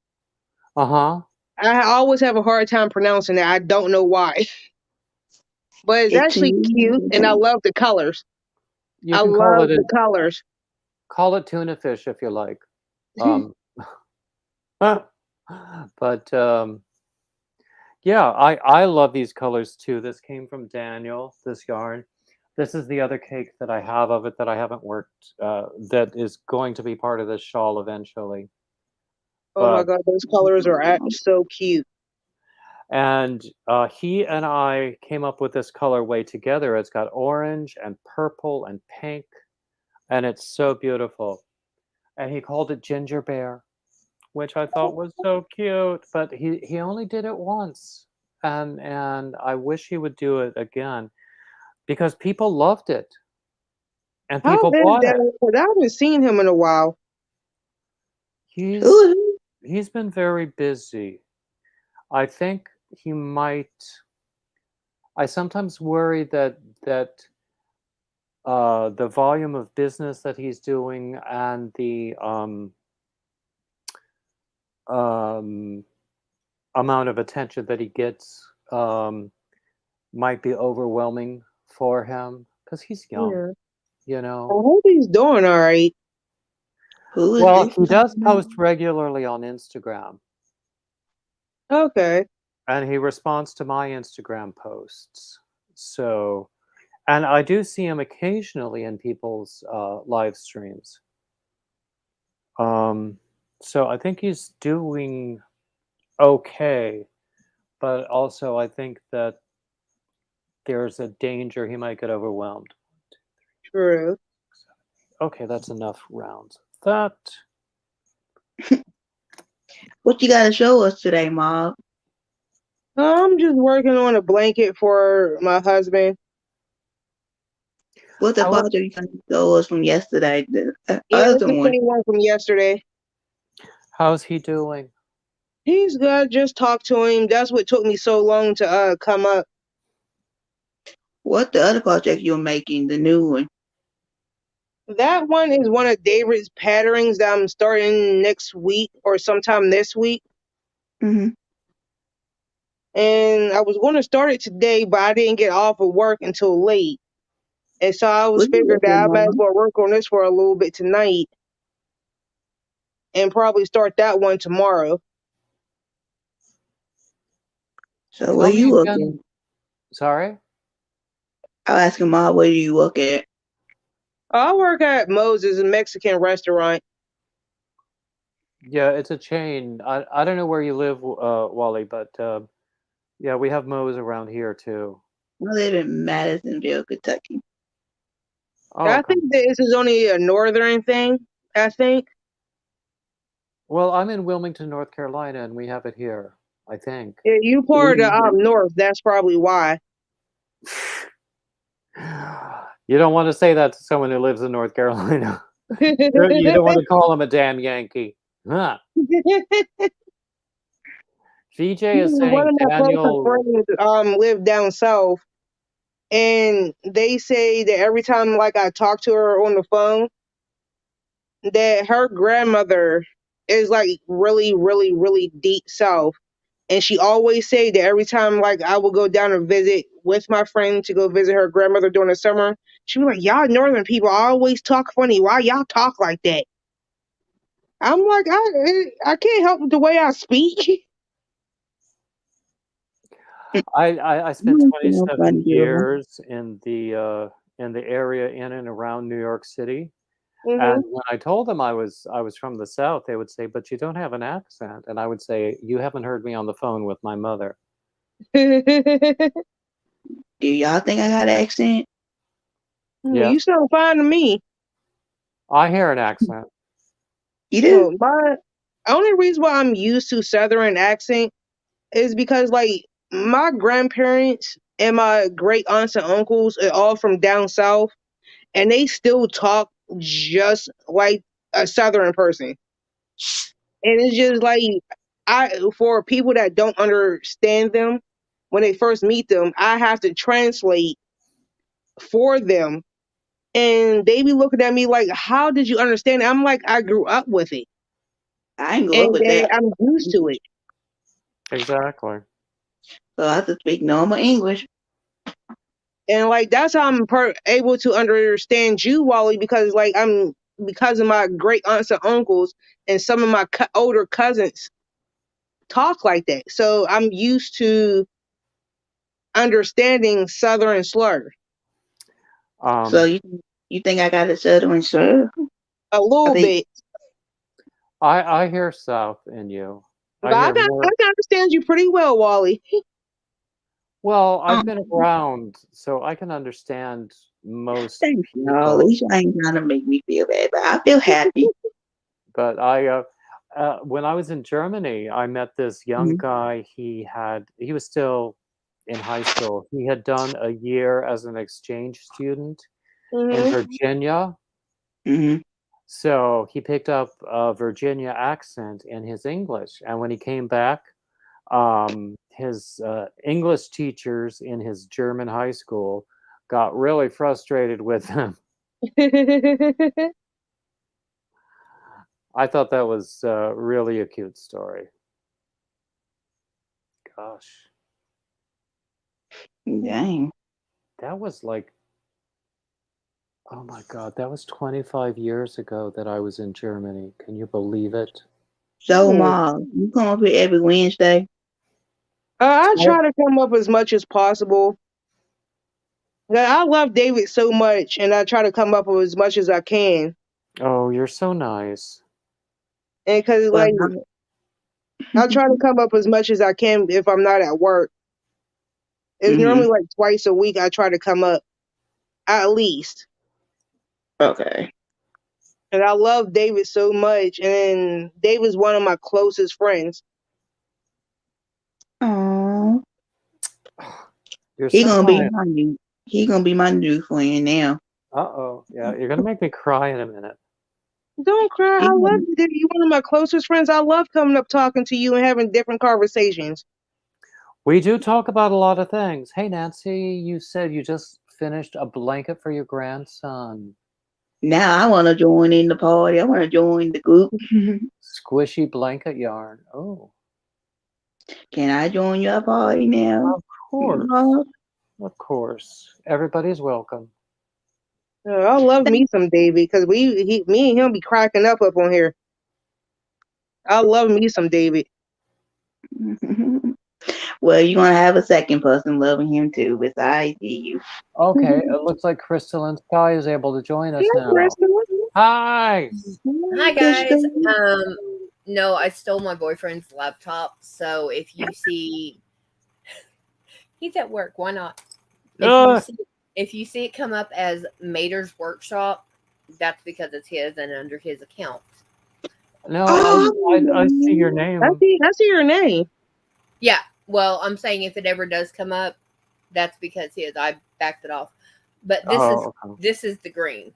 Uh huh. I always have a hard time pronouncing it. I don't know why. But it's It's actually cute and I Tunisian. love the colors. You I can love the colors. call it tuna fish if you like. Um, but yeah, I love these colors too. This came from Daniel. This yarn. This is the other cake that I have of it that I haven't worked. That is going to be part of this shawl eventually. Oh my But god, those colors are so cute. and he and I came up with this colorway together. It's got orange and purple and pink, and it's so beautiful. And he called it Ginger Bear, which I thought was so cute. But he only did it once, and I wish he would do it again because people loved it and How people is bought it. that? 'Cause I haven't seen him in a while. He's Who? he's been very busy. I think he might. I sometimes worry that the volume of business that he's doing and the um, amount of attention that he gets might be overwhelming for him because he's young, Yeah. you I know. hope he's doing all right. Who is Well, this? he does post regularly on Instagram, Okay. and he responds to my Instagram posts. So, and I do see him occasionally in people's live streams. Um, so I think he's doing okay, but also I think that there's a danger he might get overwhelmed. True. Okay, that's enough rounds. That What you got to show us today, Mom? I'm just working on a blanket for my husband. What the how project you going to show us from yesterday? The Yeah, it's other the one. same one from yesterday. how's he doing? He's good. Just talk to him. That's what took me so long to come up. What the other project you're making? The new one. That one is one of David's patterns that I'm starting next week or sometime this week. Mm-hmm. And I was going to start it today, but I didn't get off of work until late. And so I was What you figured that working I might as on? well work on this for a little bit tonight and probably start that one tomorrow. So where Tell me you again. working? Sorry? I was asking Mom where you work at. I work at Moses, a Mexican restaurant. Yeah, it's a chain. I don't know where you live, Wally, but yeah, we have Moe's around here too. I live in Madisonville, Kentucky. Oh, I okay. think this is only a northern thing. I think. Well, I'm in Wilmington, North Carolina, and we have it here, I think. Yeah, you part of the north. That's probably why. You don't want to say that to someone who lives in North Carolina. You don't want to call him a damn Yankee. Huh. VJ is One saying of my closest Daniel. friends live down south, and they say that every time like I talk to her on the phone, that her grandmother is like really, really, really deep south. And she always say that every time like I will go down and visit with my friend to go visit her grandmother during the summer, she be like, y'all northern people always talk funny. Why y'all talk like that? I'm like, I can't help the way I speak. I spent You know, 27 fun girl. years in the area in and around New York City, And when I told them I was from the South, they would say, "But you don't have an accent." And I would say, "You haven't heard me on the phone with my mother." Mm-hmm. Do y'all think I got an accent? Yes, You sound fine to me. I hear an accent. You do? Well, my only reason why I'm used to Southern accent is because like my grandparents and my great aunts and uncles are all from down south, and they still talk just like a Southern person. And it's just like for people that don't understand them when they first meet them, I have to translate for them. And they be looking at me like, "How did you understand it?" I'm like, "I grew up with it, I ain't go and up with that. I'm used to it." Exactly. So I have to speak normal English. And like that's how I'm able to understand you, Wally, because like I'm because of my great aunts and uncles and some of my older cousins talk like that. So I'm used to understanding Southern slur So Um, you think I got a Southern slur? a I little think bit. I hear South in you. But I hear I more. can understand you pretty well, Wally. Well, I've been um, around, so I can understand most thank y'all. At people. least I ain't trying to make me feel bad, but I feel happy. But when I was in Germany, I met this young Mhm, guy. He was still in high school. He had done a year as an exchange student in Hmm. Virginia. mhm. So he picked up a Virginia accent in his English. And when he came back, his English teachers in his German high school got really frustrated with him. I thought that was really a cute story. Gosh, Dang. that was like, oh my God, that was 25 years ago that I was in Germany. Can you believe it? So, Hmm. Mom, you come up here every Wednesday? I I, try to come up as much as possible. Yeah, I love David so much, and I try to come up with as much as I can. oh, you're so nice. And because Well, like I try to come up as much as I can if I'm not at work. It's hmm normally like twice a week I try to come up at least. Okay. And I love David so much, and David's one of my closest friends. Oh, You're he so gonna be kind. my new. He gonna be my new friend now. Uh-oh. Yeah, you're gonna make me cry in a minute. Don't cry. He I love gonna, you, David. You're one of my closest friends. I love coming up talking to you and having different conversations. We do talk about a lot of things. Hey, Nancy, you said you just finished a blanket for your grandson. now I want to join in the party. I want to join the group. Squishy blanket yarn. Oh, Can I join your party now? of course. No. Of course. Everybody's welcome. I love me some David because me and him be cracking up on here. I love me some David. Well, you're gonna have a second person loving him too, besides you. Okay, it looks like Crystalline Sky is able to join Hey, us now. Crystal. Hi! Hi, Hi guys. Crystal. No, I stole my boyfriend's laptop. So if you see he's at work, why not? If you Ugh, see if you see it come up as Mater's Workshop, that's because it's his and under his account. no, I see your Oh, name. I see your name. Yeah. Well, I'm saying if it ever does come up, that's because his. I backed it off. But Oh, okay. this is the green.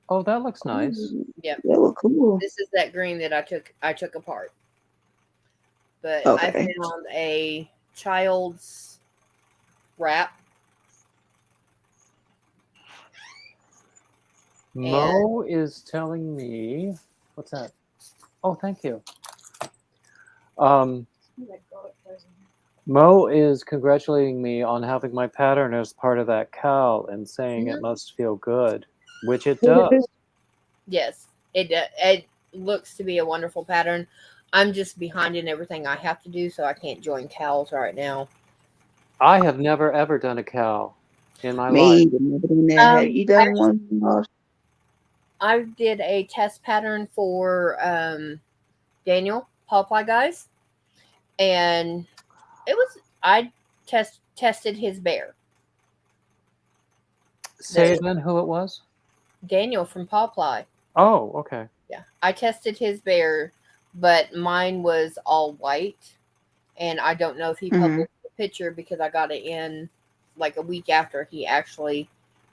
Oh, that looks nice. Yep. that was cool. This is that green that I took apart. But I Okay. found a child's wrap. And Mo is telling me, what's that? Oh, thank you. Um, Mo is congratulating me on having my pattern as part of that cowl and saying it must feel good, which it does. yes, it looks to be a wonderful pattern. I'm just behind in everything I have to do, so I can't join cows right now. I have never ever done a cowl. in my Me, life. never done that. Have you done Actually, one? I did a test pattern for Daniel Pawpaw Guys, and it was I tested his bear. Say The again who it was? Daniel from Pawpaw. Oh, okay. Yeah, I tested his bear, but mine was all white, and I don't know if he Mm-hmm. published the picture because I got it in like a week after he actually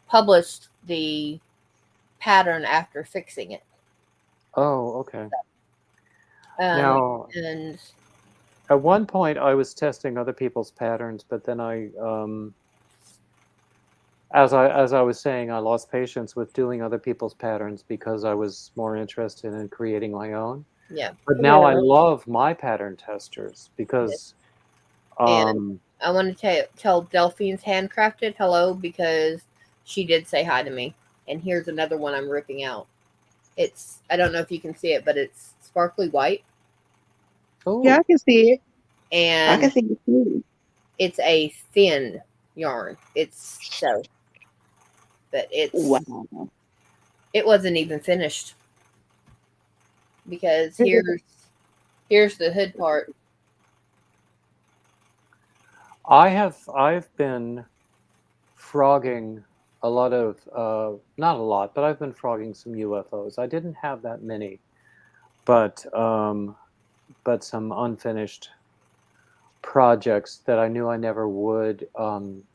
published the pattern after fixing it. Oh, okay. Um, Now, and at one point, I was testing other people's patterns, but then as I was saying, I lost patience with doing other people's patterns because I was more interested in creating my own. yeah, But now I love my pattern testers because, and I want to tell Delphine's Handcrafted hello because she did say hi to me. And here's another one I'm ripping out. It's I don't know if you can see it, but it's sparkly white, Yeah, oh, I can see it. I can and see it too. it's a thin yarn. It's so, but Wow. it wasn't even finished because here's the hood part. I've been frogging a lot of not a lot, but I've been frogging some UFOs. I didn't have that many, but some unfinished projects that I knew I never would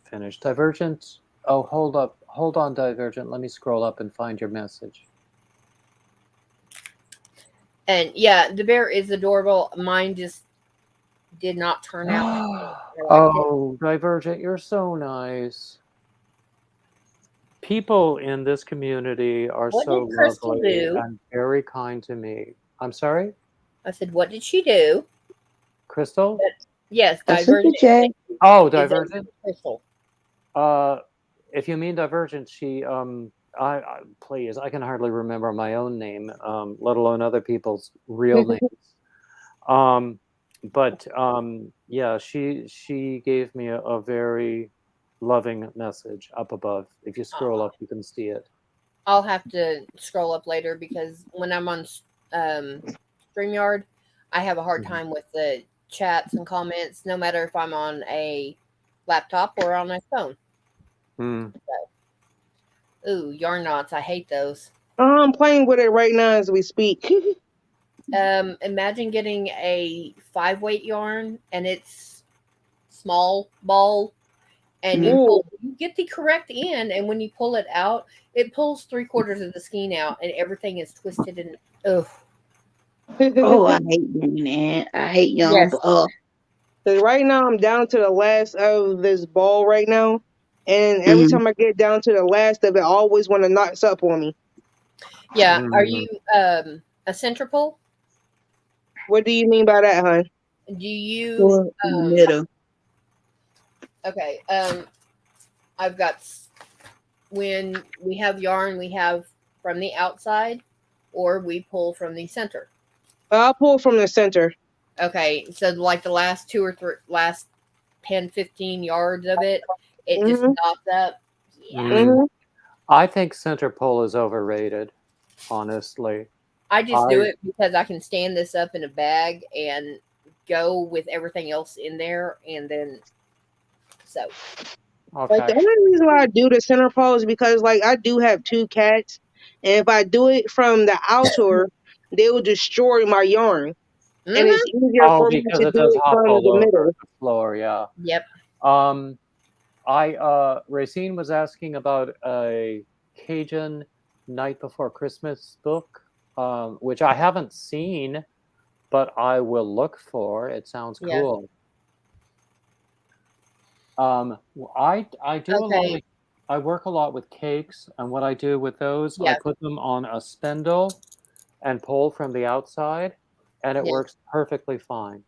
finish. Divergent. Oh, hold on, Divergent. Let me scroll up and find your message. And yeah, the bear is adorable. Mine just did not turn out. I liked it. Oh, Divergent, you're so nice. People in this community are What so did Crystal lovely do? and very kind to me. I'm sorry, I said, what did she do? Crystal? But yes, A super Divergent chat. Oh, is a Divergent. Crystal. If you mean Divergent, she I please, I can hardly remember my own name, let alone other people's real names. Um, but yeah, she gave me a very loving message up above. If you scroll up, you can see it. I'll have to scroll up later because when I'm on um, StreamYard, I have a hard Mhm. time with the chats and comments, no matter if I'm on a laptop or on my phone. Mm. Ooh, yarn knots. I hate those. I'm playing with it right now as we speak. Imagine getting a 5 weight yarn and it's small ball, and Mm-hmm. you get the correct end, and when you pull it out, it pulls 3/4 of the skein out, and everything is twisted and ugh. Oh, I hate doing that. I hate yarn, Yes. but 'Cause right now I'm down to the last of this ball right now, and every mhm. time I get down to the last of it, I always want to knock up on me. Yeah. Are Mm. you a centriple? What do you mean by that, hon? Do you Or in the middle. okay, I've got when we have yarn, we have from the outside or we pull from the center. I'll pull from the center. Okay, so like the last two or three last 10, 15 yards of it, it just Mhm. knots up. Yeah. Mm. Mhm. I think center pole is overrated, honestly. I just do I it because I can stand this up in a bag and go with everything else in there, and then so Like okay. the only reason why I do the center pole is because like I do have two cats, and if I do it from the outer, they will destroy my yarn, and it's mm-hmm. easier Oh, for me because to it do does it hop from all the over middle. the floor, yeah. Yep. Um, Racine was asking about a Cajun Night Before Christmas book, which I haven't seen, but I will look for. It sounds Yeah. cool. I do a lot Okay. of I work a lot with cakes, and what I do with those, I Yeah. put them on a spindle and pull from the outside, and it Yeah. works perfectly fine.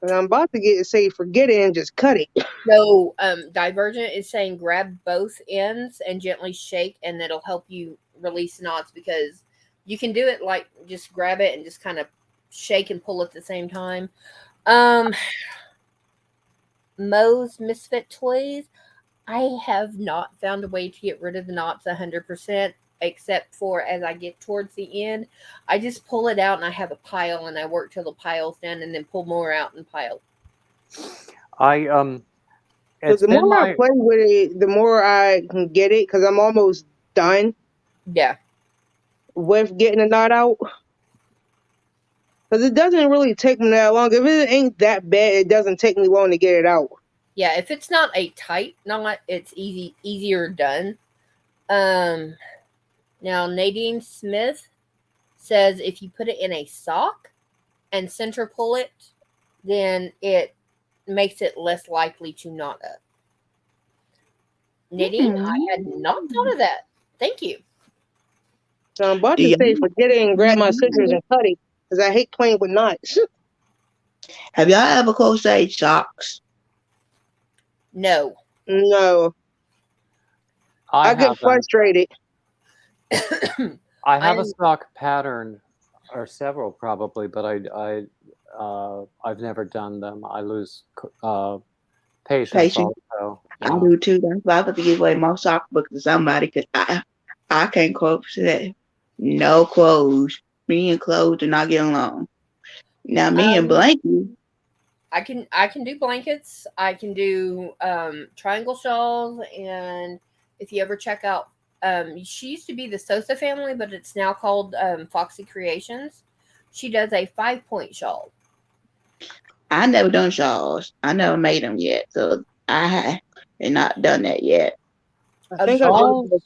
And I'm about to get say forget it and just cut it. So Divergent is saying grab both ends and gently shake, and that'll help you release knots because you can do it like just grab it and just kind of shake and pull at the same time. Um, Moe's Misfit Toys. I have not found a way to get rid of the knots 100%, except for as I get towards the end, I just pull it out and I have a pile and I work till the pile's done and then pull more out and pile. I Because it's the been more I my play with it, the more I can get it. Because I'm almost done Yeah. with getting a knot out. Because it doesn't really take me that long. If it ain't that bad, it doesn't take me long to get it out. Yeah, if it's not a tight knot, it's easier done. Now Nadine Smith says if you put it in a sock and center pull it, then it makes it less likely to knot up. Nadine, I had not thought of that. Thank you. So I'm about Do to y'all say forget it and grab my scissors and cut it. Because I hate playing with knots. have y'all ever crocheted socks? No. No. I get haven't. frustrated. I have a I'm- sock pattern, or several probably, but I've never done them. I lose patience Patience. also. I Yeah. do too. That's why I have to give away my sock book to somebody because I can't crochet. No clothes. Me and clothes do not get along. Now me and Blanky, I can do blankets. I can do triangle shawls, and if you ever check out, she used to be the Sosa family, but it's now called Foxy Creations. She does a 5-point shawl. I never done shawls. I never made them yet, so I have not done that yet. I think I Shawls? did.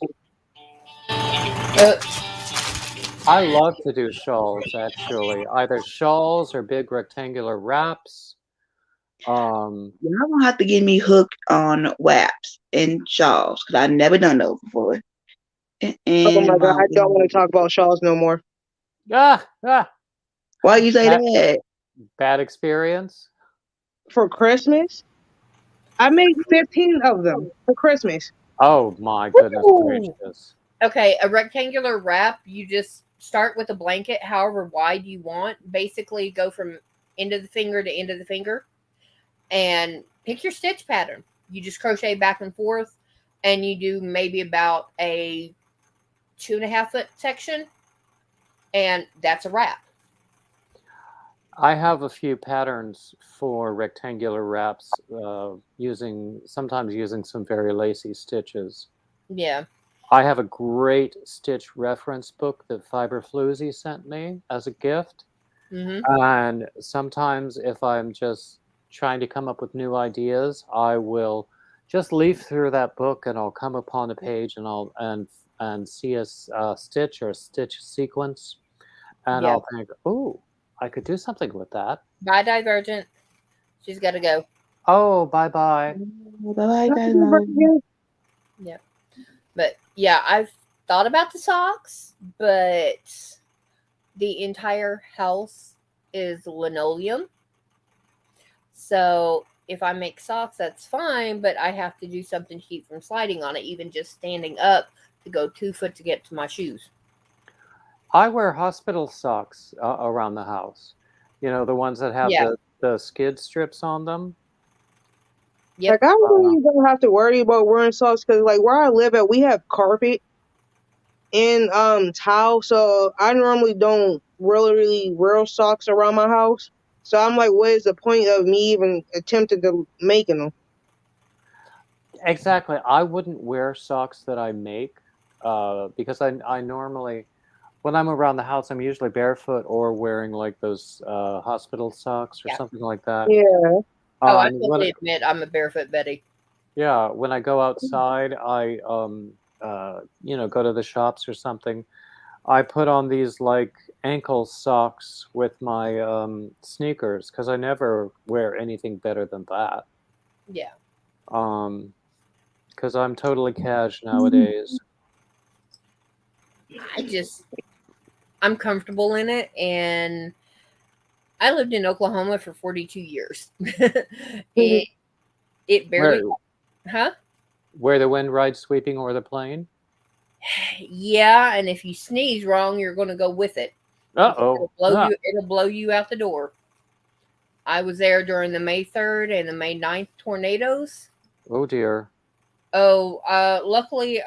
I love to do shawls, actually. Either shawls or big rectangular wraps. Y'all gonna have to get me hooked on wraps and shawls because I never done those before. Oh And my God, I don't want to talk about shawls no more. Ah, why you say That- that? bad experience. For Christmas, I made 15 of them for Christmas. Oh my goodness gracious. Okay, a rectangular wrap, you just start with a blanket, however wide you want. Basically, go from end of the finger to end of the finger and pick your stitch pattern. You just crochet back and forth, and you do maybe about a 2.5 foot section, and that's a wrap. I have a few patterns for rectangular wraps, sometimes using some very lacy stitches. Yeah. I have a great stitch reference book that Fiber Floozy sent me as a gift. Mm-hmm. And sometimes if I'm just trying to come up with new ideas, I will just leaf through that book and I'll come upon a page and I'll see a stitch or a stitch sequence, and Yeah. I'll think, oh, I could do something with that. Bye, Divergent. She's got to go. Oh, bye-bye. Bye-bye, guys. Yeah. But yeah, I've thought about the socks, but the entire house is linoleum. So if I make socks, that's fine, but I have to do something to keep from sliding on it, even just standing up to go 2 foot to get to my shoes. I wear hospital socks around the house. You know, the ones that have Yeah. the skid strips on them. Yep. Like, I really don't have to worry about wearing socks because, like, where I live at, we have carpet and tile, so I normally don't really wear socks around my house. So I'm like, what is the point of me even attempting to making them? Exactly. I wouldn't wear socks that I make because I normally, when I'm around the house, I'm usually barefoot or wearing like those hospital socks or Yeah. something like that. Yeah. Oh, I And totally admit I'm a barefoot Betty. yeah, when I go outside, I go to the shops or something. I put on these like ankle socks with my sneakers because I never wear anything better than that. Yeah. Because I'm totally cash nowadays. I'm comfortable in it, and I lived in Oklahoma for 42 years. it barely, huh? Where the wind rides sweeping o'er the plain? Yeah, and if you sneeze wrong, you're going to go with it. Uh-oh. It'll blow you out the door. I was there during the May 3rd and the May 9th tornadoes. Oh, dear. Oh, luckily,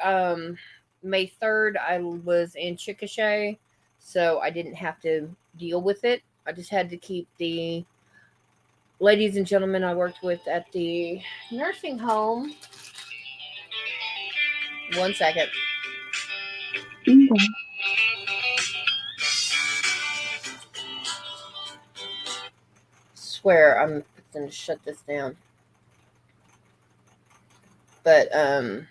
May 3rd, I was in Chickasha, so I didn't have to deal with it. I just had to keep the ladies and gentlemen I worked with at the nursing home. 1 second. Okay. Swear I'm going to shut this down. But I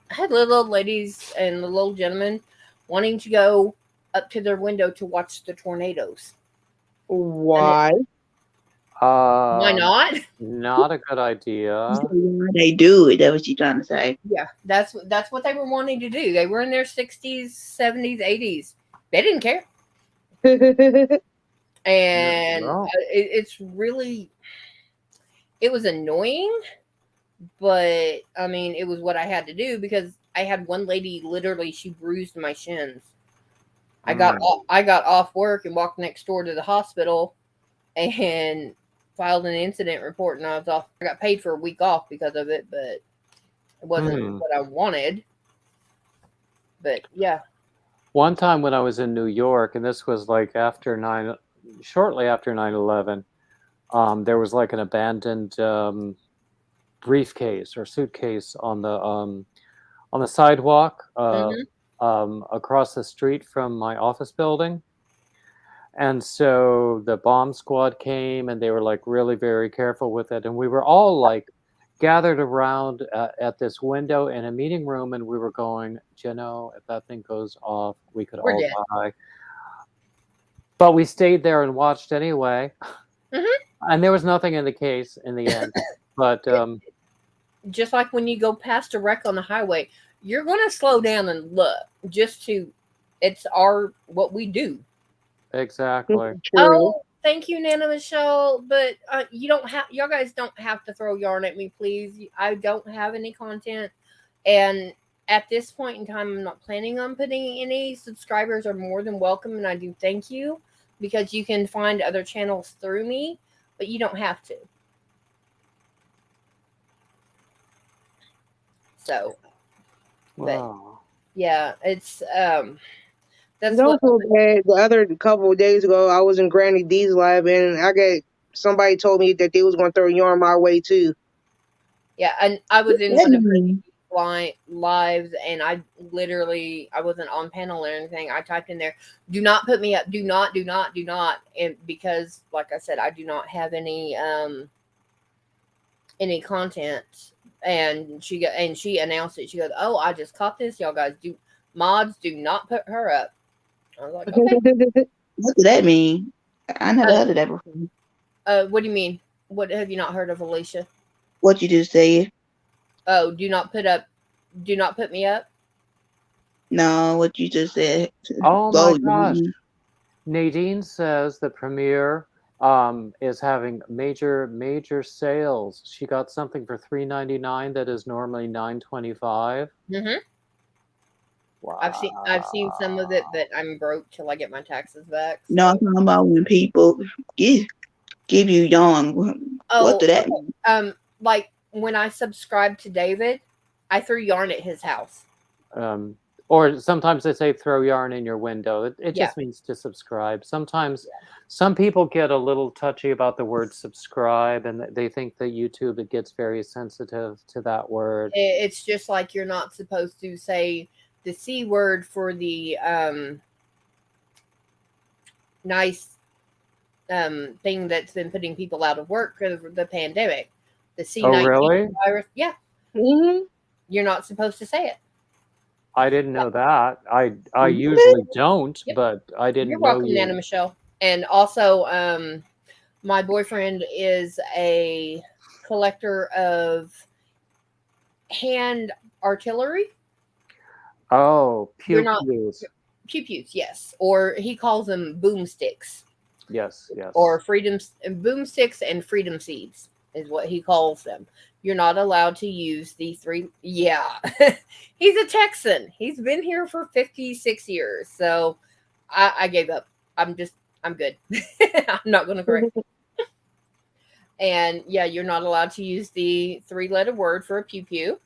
had little old ladies and little old gentlemen wanting to go up to their window to watch the tornadoes. Why? Why not? Not a good idea. They do it. That's what you're trying to say. Yeah, that's what they were wanting to do. They were in their 60s, 70s, 80s. They didn't care. And No. it's really, it was annoying, but I mean, it was what I had to do because I had one lady literally, she bruised my shins. I got off work and walked next door to the hospital and filed an incident report, and I was off. I got paid for a week off because of it, but it wasn't what I wanted. But yeah. One time when I was in New York, and this was like shortly after 9/11, there was like an abandoned briefcase or suitcase on the sidewalk across the street from my office building. And so the bomb squad came and they were like really very careful with it. And we were all like gathered around at this window in a meeting room, and we were going, if that thing goes off, we could all die. But we stayed there and watched anyway. And there was nothing in the case in the end. But just like when you go past a wreck on the highway, you're going to slow down and look it's what we do. Exactly. Oh, thank you, Nana Michelle. But y'all guys don't have to throw yarn at me, please. I don't have any content. And at this point in time, I'm not planning on putting any. Subscribers are more than welcome, and I do thank you because you can find other channels through me, but you don't have to. So, wow. Yeah, it's that's Don't feel bad. The other couple of days ago, I was in Granny D's live, and somebody told me that they was going to throw yarn my way too. Yeah, and I was in one of Granny D's lives, and I wasn't on panel or anything. I typed in there, "Do not put me up. Do not, and because, like I said, I do not have any content." And she announced it. She goes, "Oh, I just caught this. Y'all guys do not put her up." I was like, okay. What does that mean? I never heard of that before. What do you mean? What have you not heard of, Alicia? What you just said. Oh, do not put me up? No, what you just said. Oh my gosh. Nadine says the premiere is having major sales. She got something for $3.99 that is normally $9.25. Wow. I've seen some of it, but I'm broke till I get my taxes back. So. No, I'm talking about when people give you yarn. What did that mean? Like when I subscribed to David, I threw yarn at his house. Or sometimes they say throw yarn in your window. It just means to subscribe. Sometimes some people get a little touchy about the word subscribe, and they think that YouTube, it gets very sensitive to that word. It's just like you're not supposed to say the C word for the nice thing that's been putting people out of work for the pandemic. The C-19 virus. Yeah. You're not supposed to say it. I didn't know that. I usually don't, but I didn't know. You're welcome, Nana Michelle. And also, my boyfriend is a collector of hand artillery. Oh, pew-pews. Pew-pews, yes. Or he calls them boomsticks. Yes. Or boomsticks and freedom seeds is what he calls them. You're not allowed to use the three. Yeah. He's a Texan. He's been here for 56 years. So I gave up. I'm good. I'm not going to correct you. And yeah, you're not allowed to use the 3-letter word for a pew-pew.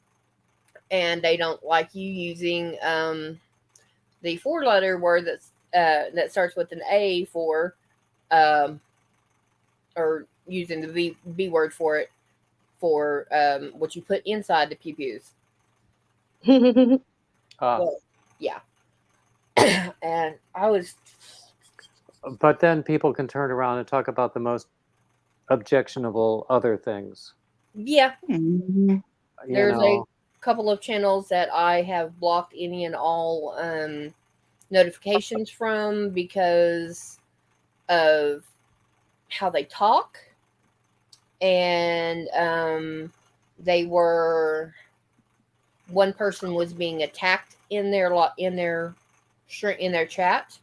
and they don't like you using the 4-letter word that starts with an A for or using the B word for it for what you put inside the pew-pews. Well, yeah. And I was. But then people can turn around and talk about the most objectionable other things. Yeah. Mhm. There's a couple of channels that I have blocked any and all notifications from because of how they talk. And they were. One person was being attacked in their chat,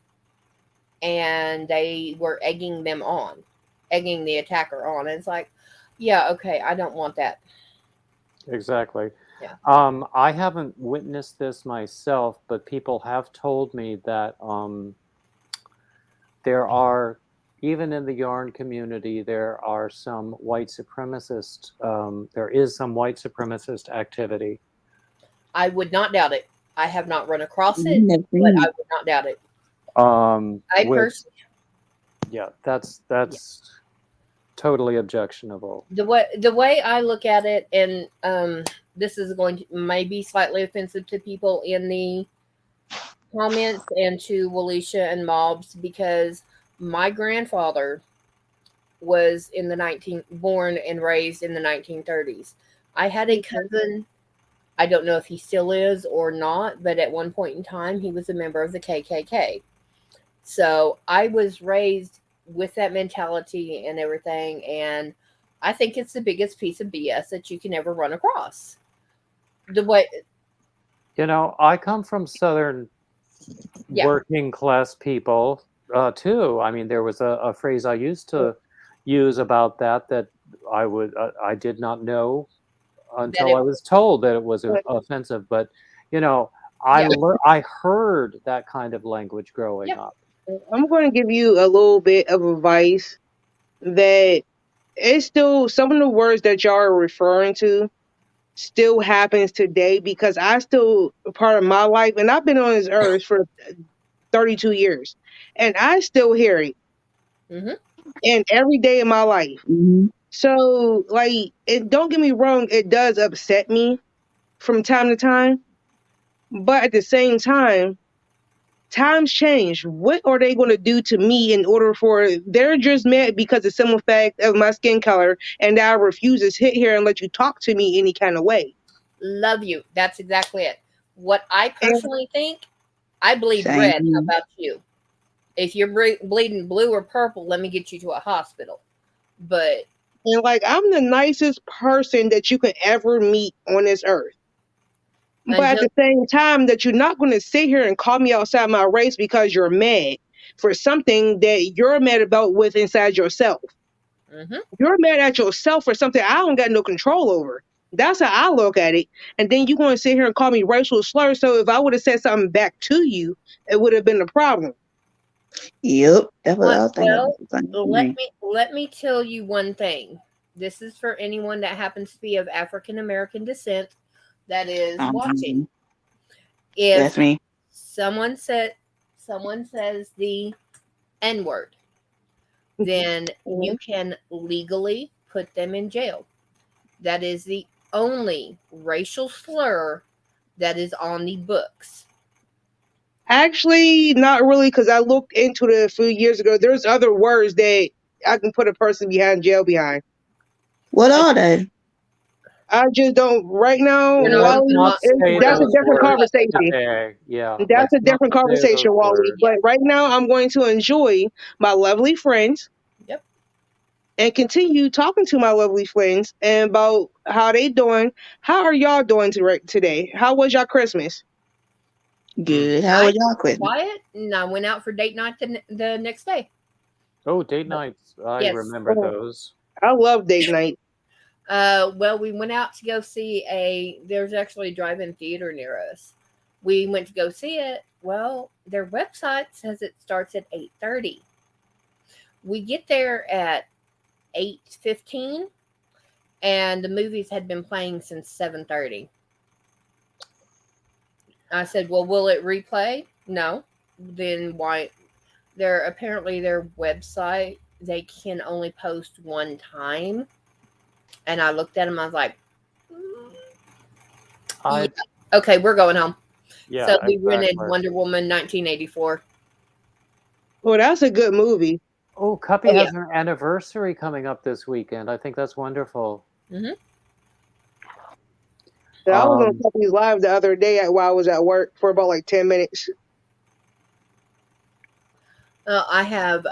and they were egging the attacker on. And it's like, yeah, okay, I don't want that. Exactly. Yeah. I haven't witnessed this myself, but people have told me that there are, even in the yarn community, there are some white supremacist. There is some white supremacist activity. I would not doubt it. I have not run across it, Never but seen I it. would not doubt it. Personally, yeah, that's totally objectionable. The way I look at it, and this is going to maybe slightly offensive to people in the comments and to Walisha and Mobs, because my grandfather was born and raised in the 1930s. I had a cousin. I don't know if he still is or not, but at one point in time, he was a member of the KKK. So I was raised with that mentality and everything, and I think it's the biggest piece of BS that you can ever run across. The way, I come from Southern working class people too. I mean, there was a phrase I used to use about that I did not know until I was told that it was offensive. But I heard that kind of language growing up. I'm going to give you a little bit of advice that it's still some of the words that y'all are referring to still happens today, because I still part of my life, and I've been on this earth for 32 years, and I still hear it in every day of my life. Mhm. So, don't get me wrong, it does upset me from time to time, but at the same time, times change. What are they going to do to me in order for they're just mad because the simple fact of my skin color, and I refuse to sit here and let you talk to me any kind of way? Love you. That's exactly it. What I personally think, I bleed Same. red. How about you? If you're bleeding blue or purple, let me get you to a hospital. But I'm the nicest person that you could ever meet on this earth. But at the same time, that you're not going to sit here and call me outside my race because you're mad for something that you're mad about with inside yourself. You're mad at yourself for something I don't got no control over. That's how I look at it. And then you're going to sit here and call me racial slurs. So if I would have said something back to you, it would have been a problem. Yep, that's what I was thinking. Let me tell you one thing. This is for anyone that happens to be of African American descent that is watching. If that's me. Someone says the N-word, then you can legally put them in jail. That is the only racial slur that is on the books. Actually, not really, because I looked into it a few years ago. There's other words that I can put a person behind jail behind. What are they? I just don't right now. That's a different conversation. Yeah, that's a different conversation, Wally. But right now, I'm going to enjoy my lovely friends. Yep. And continue talking to my lovely friends and about how they doing. How are y'all doing today? How was y'all Christmas? Good. How was y'all Christmas? Quiet, and I went out for date night the next day. Oh, date nights! I remember those. I love date night. Well, we went out to go see there's actually a drive-in theater near us. We went to go see it. Well, their website says it starts at 8:30. We get there at 8:15, and the movies had been playing since 7:30. I said, well, will it replay? No. Then why? Apparently their website, they can only post one time. And I looked at them, I was like, I okay, we're going home. yeah, So we rented exactly. Wonder Woman 1984. Well, that's a good movie. Oh, Cuppy Oh, has an anniversary coming up this weekend. I think that's wonderful. Mm-hmm. I was on Um, Puppy's Live the other day while I was at work for about like 10 minutes. I have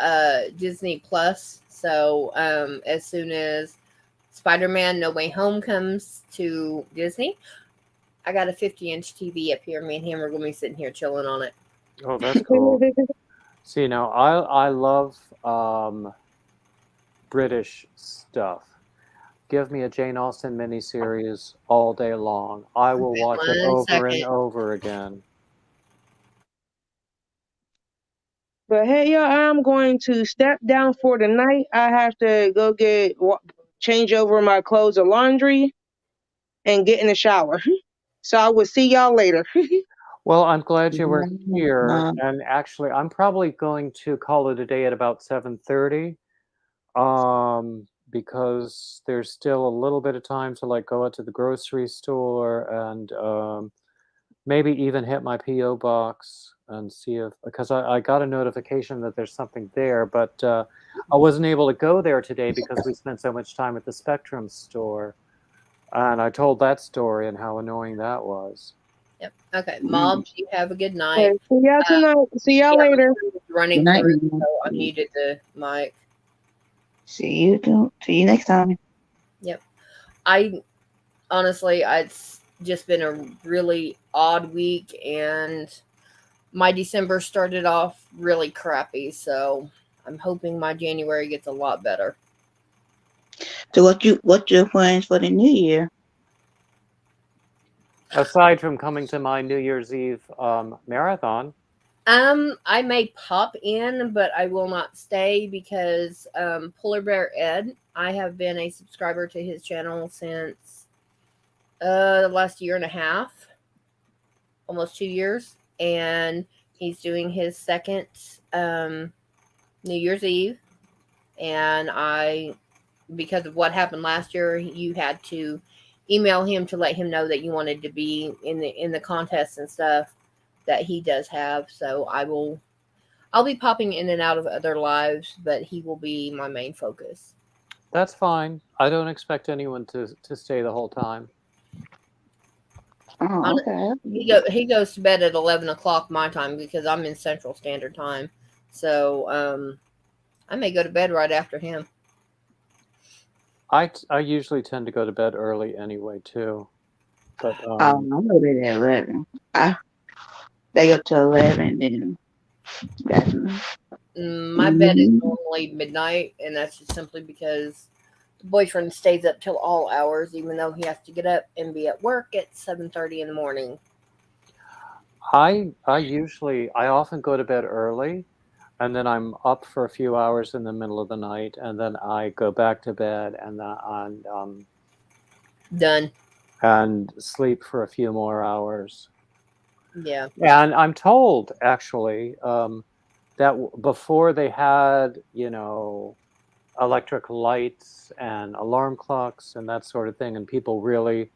Disney Plus, so as soon as Spider-Man No Way Home comes to Disney, I got a 50-inch TV up here. Me and him are going to be sitting here chilling on it. oh, that's cool. See, now I love British stuff. Give me a Jane Austen miniseries all day long. I will watch it One over and second. over again. But hey, y'all, I'm going to step down for the night. I have to go change over my clothes of laundry and get in the shower. So I will see y'all later. Well, I'm glad you were here, Um, and actually, I'm probably going to call it a day at about 7:30, because there's still a little bit of time to like go out to the grocery store and maybe even hit my PO box and see if because I got a notification that there's something there, but I wasn't able to go there today because we spent so much time at the Spectrum store, and I told that story and how annoying that was. Yep. Okay, Mom, you have a good Okay, night. see y'all tonight. See y'all Yeah, later. running Good night, through, everyone. so I muted the mic. See you next time. Yep. I honestly, it's just been a really odd week, and my December started off really crappy. So I'm hoping my January gets a lot better. So what's your plans for the new year? Aside from coming to my New Year's Eve marathon, I may pop in, but I will not stay because Polar Bear Ed, I have been a subscriber to his channel since the last year and a half, almost 2 years, and he's doing his second New Year's Eve, and because of what happened last year, you had to email him to let him know that you wanted to be in the contest and stuff that he does have. So I'll be popping in and out of other lives, but he will be my main focus. that's fine. I don't expect anyone to stay the whole time. Oh, okay. He goes to bed at 11 o'clock my time because I'm in Central Standard Time. So I may go to bed right after him. I usually tend to go to bed early anyway too, but I'm gonna be at 11. They go to 11, then that's My bed is normally midnight, and that's just simply because the boyfriend stays up till all hours, even though he has to get up and be at work at 7:30 in the morning. I often go to bed early, and then I'm up for a few hours in the middle of the night, and then I go back to bed Done. and sleep for a few more hours. Yeah. And I'm told actually that before they had electric lights and alarm clocks and that sort of thing, and people really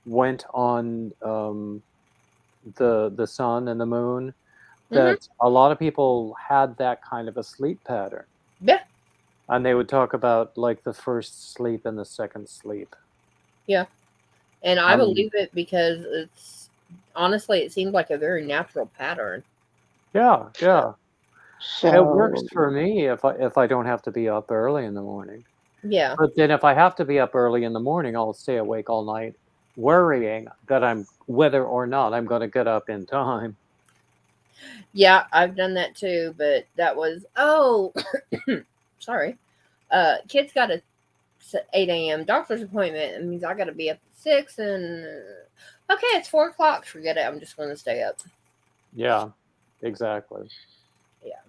went on the sun and the moon, that a lot of people had that kind of a sleep pattern. Yeah. And they would talk about like the first sleep and the second sleep. Yeah. And I believe it because honestly, it seems like a very natural pattern. Yeah. so. It works for me if I don't have to be up early in the morning. Yeah. But then if I have to be up early in the morning, I'll stay awake all night worrying that whether or not I'm going to get up in time. Yeah, I've done that too, but that was sorry. Kids got a 8 a.m. doctor's appointment. It means I got to be up at 6, and okay, it's 4 o'clock. Forget it. I'm just going to stay up. Yeah, exactly. Yeah.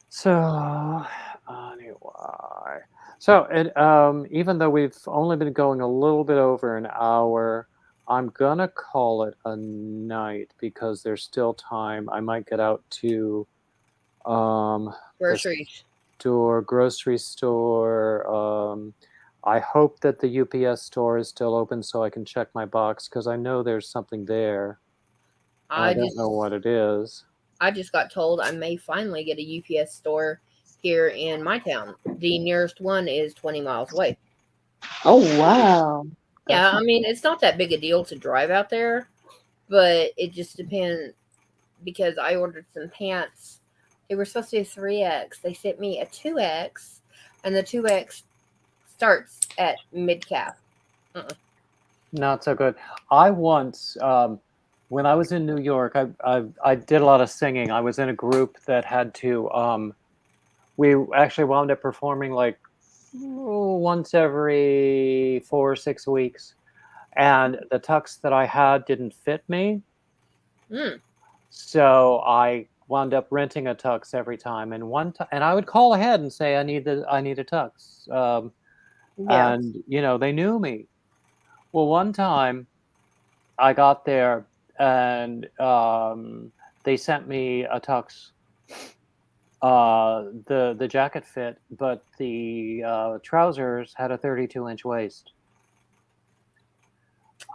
So anyway, so even though we've only been going a little bit over an hour, I'm gonna call it a night because there's still time. I might get out to the Groceries. grocery store. I hope that the UPS store is still open so I can check my box because I know there's something there. And I don't know what it is. I just got told I may finally get a UPS store here in my town. The nearest one is 20 miles away. Oh, wow. Yeah, I mean, it's not that big a deal to drive out there, but it just depends because I ordered some pants. They were supposed to be a 3X. They sent me a 2X, and the 2X starts at mid-calf. Not so good. I once, when I was in New York, I did a lot of singing. I was in a group that had to, we actually wound up performing like once every 4 or 6 weeks. And the tux that I had didn't fit me. So I wound up renting a tux every time. And and I would call ahead and say, I need a tux. And, they knew me. Well, one time I got there and they sent me a tux. The jacket fit, but the trousers had a 32-inch waist.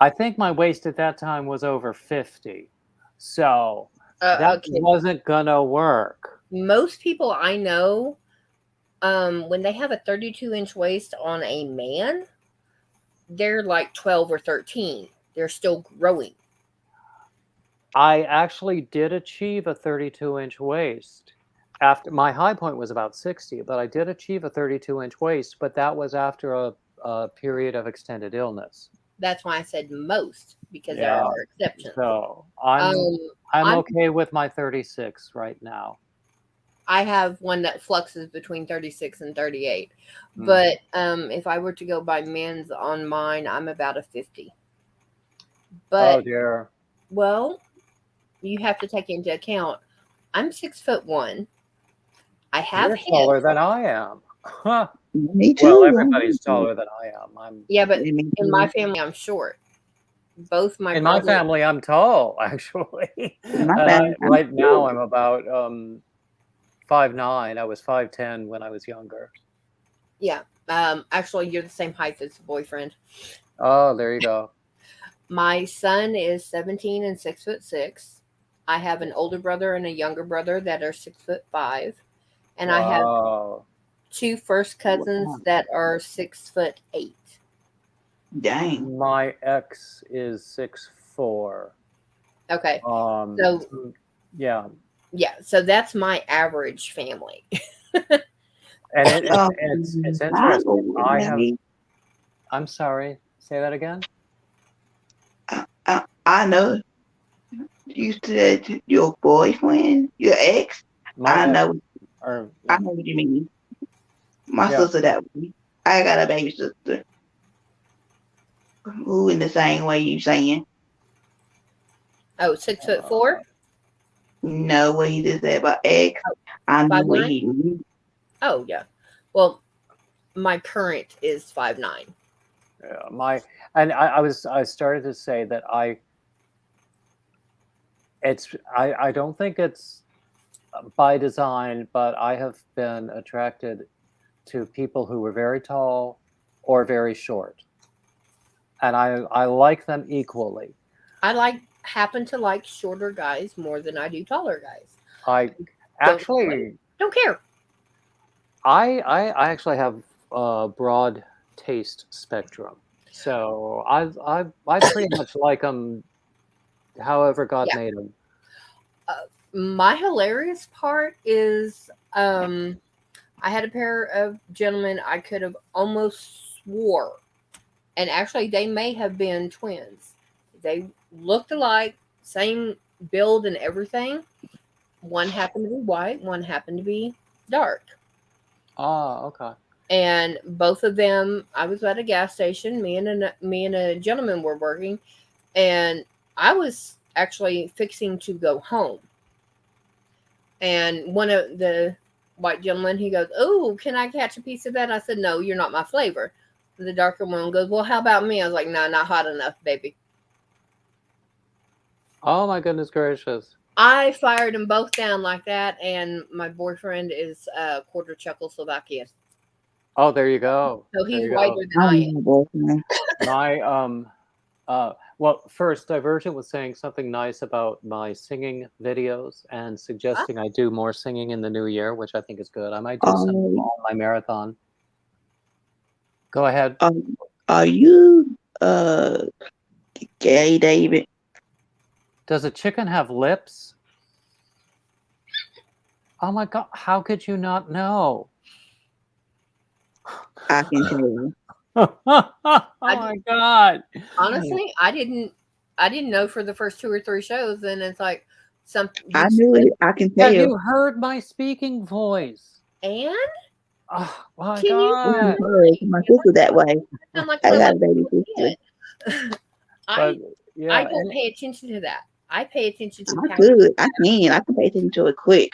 I think my waist at that time was over 50. So that wasn't gonna work. Most people I know, when they have a 32-inch waist on a man, they're like 12 or 13. They're still growing. I actually did achieve a 32-inch waist. After my high point was about 60, but I did achieve a 32-inch waist, but that was after a period of extended illness. That's why I said most, because there are exceptions. So I'm okay with my 36 right now. I have one that fluxes between 36 and 38. But if I were to go by men's on mine, I'm about a 50. But, oh dear. Well, you have to take into account, I'm 6'1". I have You're taller than I am. Huh. Me too. Well, everybody's taller than I am. Yeah, but in my family, I'm short. Both my in my family, I'm tall, actually. Right now, I'm about 5'9". I was 5'10" when I was younger. Yeah. Actually, you're the same height as the boyfriend. Oh, there you go. My son is 17 and 6'6". I have an older brother and a younger brother that are 6'5", and I have 2 first cousins that are 6'8". Dang. My ex is 6'4". Okay. So yeah. Yeah. So that's my average family. And it's interesting. I'm sorry. Say that again. I know. You said your boyfriend, your ex. I know what you mean. My sister that way. I got a baby sister who in the same way you saying. Oh, 6'4"? No, what he just said about ex. I know what he mean. Oh yeah. Well, my current is 5'9". Yeah, I started to say that I don't think it's by design, but I have been attracted to people who were very tall or very short, and I like them equally. I happen to like shorter guys more than I do taller guys. I actually don't care. I actually have a broad taste spectrum, so I pretty much like them however God made them. My hilarious part is I had a pair of gentlemen I could have almost swore, and actually they may have been twins. They looked alike, same build and everything. One happened to be white, one happened to be dark. Oh, okay. And both of them, I was at a gas station. Me and a gentleman were working, and I was actually fixing to go home. And one of the white gentlemen, he goes, "Oh, can I catch a piece of that?" I said, "No, you're not my flavor." The darker one goes, "Well, how about me?" I was like, "No, not hot enough, baby." Oh my goodness gracious! I fired them both down like that, and my boyfriend is quarter Czechoslovakian. Oh, there you go. So he's There you whiter go. than I am. boyfriend. My well, first Divergent was saying something nice about my singing videos and suggesting I do more singing in the new year, which I think is good. I might do some on my marathon. Go ahead. Are you gay, David? Does a chicken have lips? Oh my God! How could you not know? I can tell you. Oh my God! Honestly, I didn't know for the first 2 or 3 shows, and it's like I knew it. I can tell Have you. you heard my speaking voice? And Oh my can you God! My sister that way. I'm like, I well, got a baby sister. I Yeah, don't pay attention to that. I pay attention to I could. I can pay attention to it quick.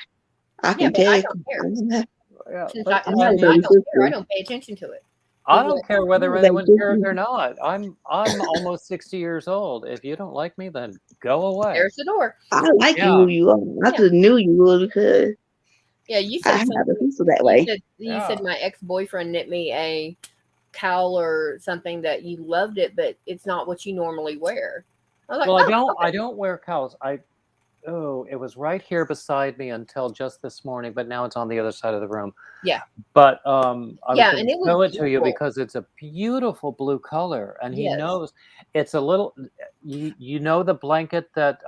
I can but tell I you. don't care. yeah, Since but I I'm not a don't baby care, I sister. don't pay attention to it. I don't care whether I'm a anyone baby cares sister. or not. I'm almost 60 years old. If you don't like me, then go away. There's the door. I like Yeah. you. You are. I just knew you would because Yeah, you I said have a sister that way. You said my ex-boyfriend knit me a cowl or something that you loved it, but it's not what you normally wear. I was like, well, I don't wear cowls. It was right here beside me until just this morning, but now it's on the other side of the room. Yeah. But I was going to show it to you beautiful. because it's a beautiful blue color, and he Yes. knows it's a little. You know the blanket that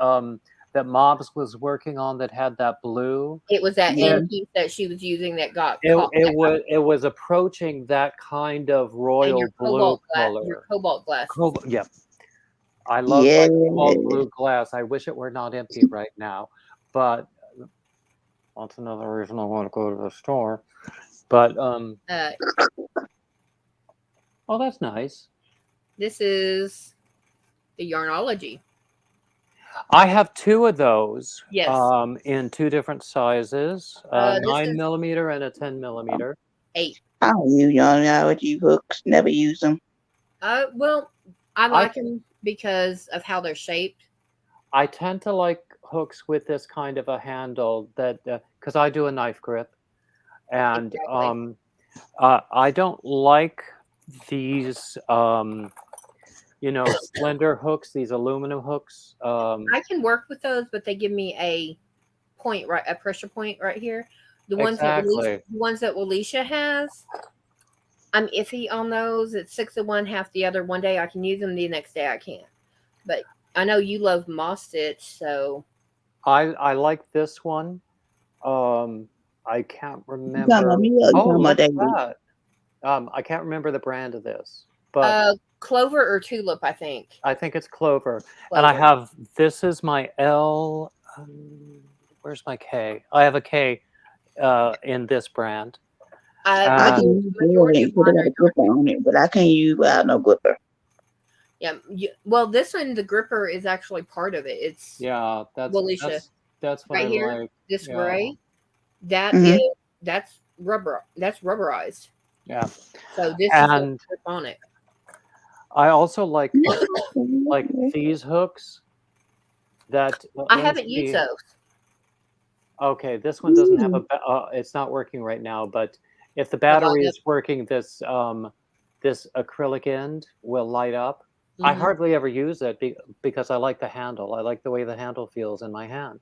that Mobs was working on that had that blue. It was that antique that she was using that got it was approaching that kind of royal blue color. Your cobalt glass. Yeah. I love my cobalt blue glass. I wish it were not empty right now, but that's another reason I want to go to the store. But oh, that's nice. This is the Yarnology. I have 2 of those. Yes. In 2 different sizes, 9mm and a 10mm. 8. I don't use Yarnology hooks. Never use them. Well, I like them because of how they're shaped. I tend to like hooks with this kind of a handle that because I do a knife grip, and I don't like these slender hooks, these aluminum hooks. I can work with those, but they give me a pressure point right here. The ones that Alicia has, I'm iffy on those. It's 6 of one, half the other. One day I can use them, the next day I can't. But I know you love Moss Stitch, so I like this one. I can't remember. Look at that. I can't remember the brand of this, but Clover or Tulip, I think. I think it's Clover. And I have this is my L. Where's my K? I have a K in this brand. I can use it put a gripper on it, but I can't use without no gripper. Yeah, well, this one, the gripper is actually part of it. It's that's what right I here. like. This gray, that's rubber. That's rubberized. Yeah. So this is a grip on it. I also like these hooks. That I haven't used those. Okay, this one doesn't have it's not working right now, but if the battery is working, this this acrylic end will light up. Mm-hmm. I hardly ever use it because I like the handle. I like the way the handle feels in my hand.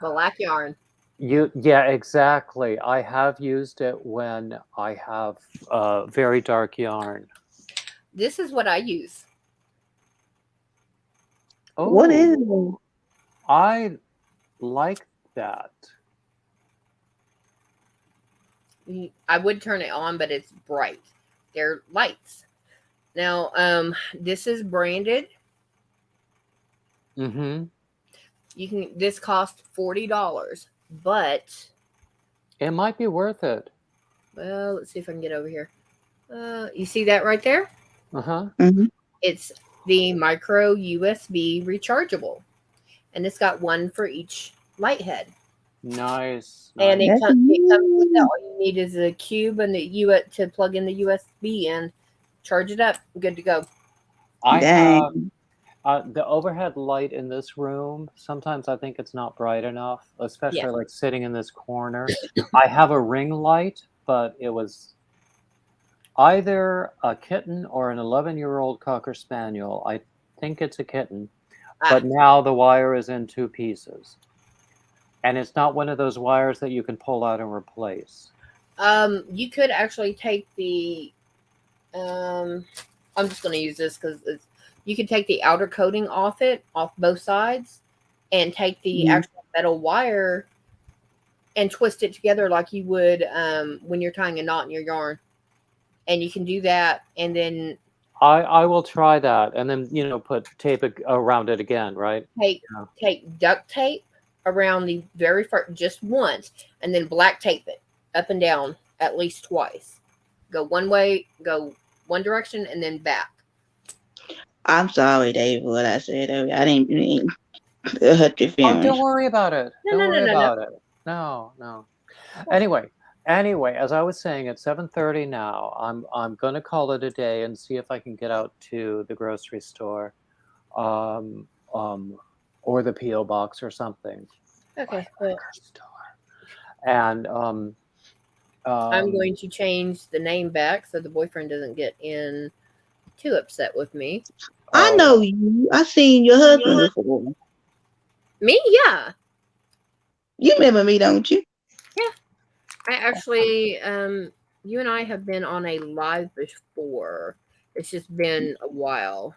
Black yarn. Yeah, exactly. I have used it when I have very dark yarn. This is what I use. Oh, what is it? I like that. I would turn it on, but it's bright. They're lights. Now, this is branded. Mm-hmm. This costs $40, but it might be worth it. Well, let's see if I can get over here. You see that right there? Uh-huh. Mm-hmm. It's the micro USB rechargeable, and it's got one for each light head. Nice. And it comes with that. All you need is a cube and to plug in the USB and charge it up. Good to go. I have The overhead light in this room, sometimes I think it's not bright enough, especially Yeah. like sitting in this corner. I have a ring light, but it was either a kitten or an 11-year-old Cocker Spaniel. I think it's a kitten, but now the wire is in 2 pieces. And it's not one of those wires that you can pull out and replace. You could actually take the I'm just going to use this because you could take the outer coating off both sides, and take the actual metal wire and twist it together like you would when you're tying a knot in your yarn. And you can do that, and then I will try that, and then put tape around it again, right? Take duct tape around the very first, just once, and then black tape it up and down at least twice. Go one way, go one direction, and then back. I'm sorry, Dave, what I said. I didn't mean to hurt your feelings. Oh, don't worry about it. Don't worry about it. No. Anyway, as I was saying, at 7:30 now, I'm going to call it a day and see if I can get out to the grocery store, or the P.O. box or something. Okay. And I'm going to change the name back so the boyfriend doesn't get too upset with me. I know you. I've seen your husband before. Me? Yeah. You remember me, don't you? Yeah. I actually, you and I have been on a live before. It's just been a while.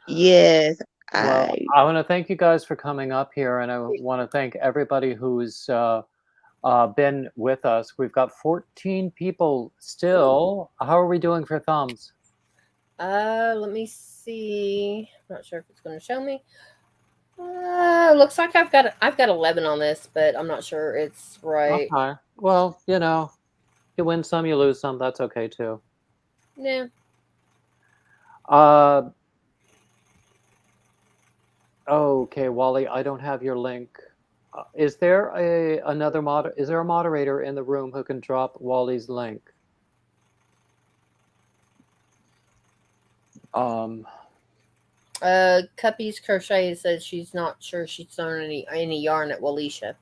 Yes. Well, I want to thank you guys for coming up here, and I want to thank everybody who's been with us. We've got 14 people still. How are we doing for thumbs? Let me see. I'm not sure if it's going to show me. Looks like I've got 11 on this, but I'm not sure it's right. Okay. Well, you win some, you lose some. That's okay too. Yeah. Okay, Wally, I don't have your link. Is there is there a moderator in the room who can drop Wally's link? Cuppy's Crochet says she's not sure she's thrown any yarn at Walisha.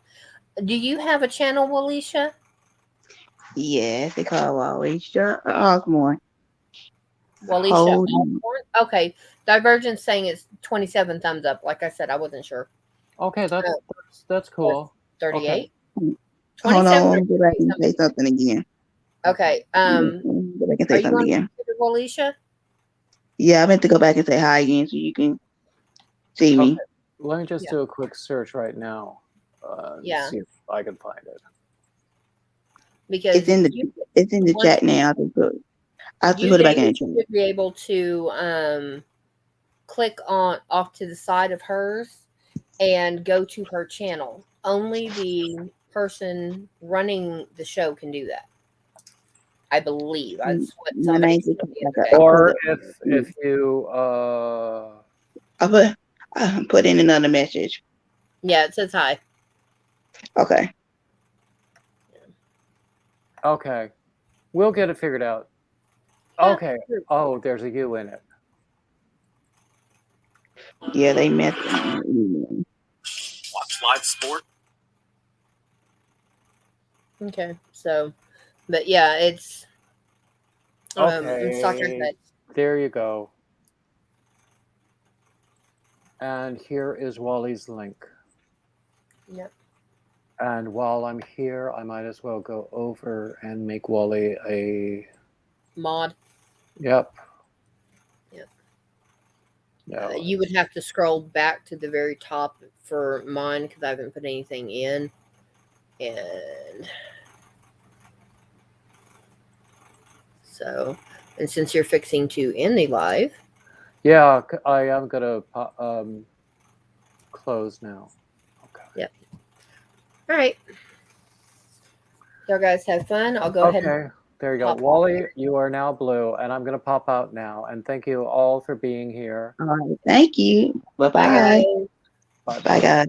Do you have a channel, Walisha? Yes, they call Walisha Osborne. Walisha Osborne? Okay. Divergence saying it's 27 thumbs up. Like I said, I wasn't sure. Okay, that's cool. 38. Okay. Hold on, let me go back and say something again. Okay. Go back and say something again. Walisha? Yeah, I meant to go back and say hi again so you can see me. Let me just do a quick search right now. See if I can find it. Because it's in the chat now. I have to put it back in the chat. You should be able to click off to the side of hers and go to her channel. Only the person running the show can do that. I believe. That's what somebody said the other day. Or if you I put in another message. Yeah, it says hi. Okay. Okay. We'll get it figured out. Okay. Oh, there's a U in it. Yeah, they met. Watch live sport. Okay, so, but yeah, it's okay. There you go. And here is Wally's link. Yep. And while I'm here, I might as well go over and make Wally a mod. Yep. Yep. No. You would have to scroll back to the very top for mine because I haven't put anything in. And so, and since you're fixing to end the live. Yeah, I am going to close now. Okay. Yep. All right. Y'all guys have fun. I'll go ahead. Okay. There you go. Wally, you are now blue, and I'm going to pop out now. And thank you all for being here. All right. Thank you. Bye-bye. Bye. Bye, guys.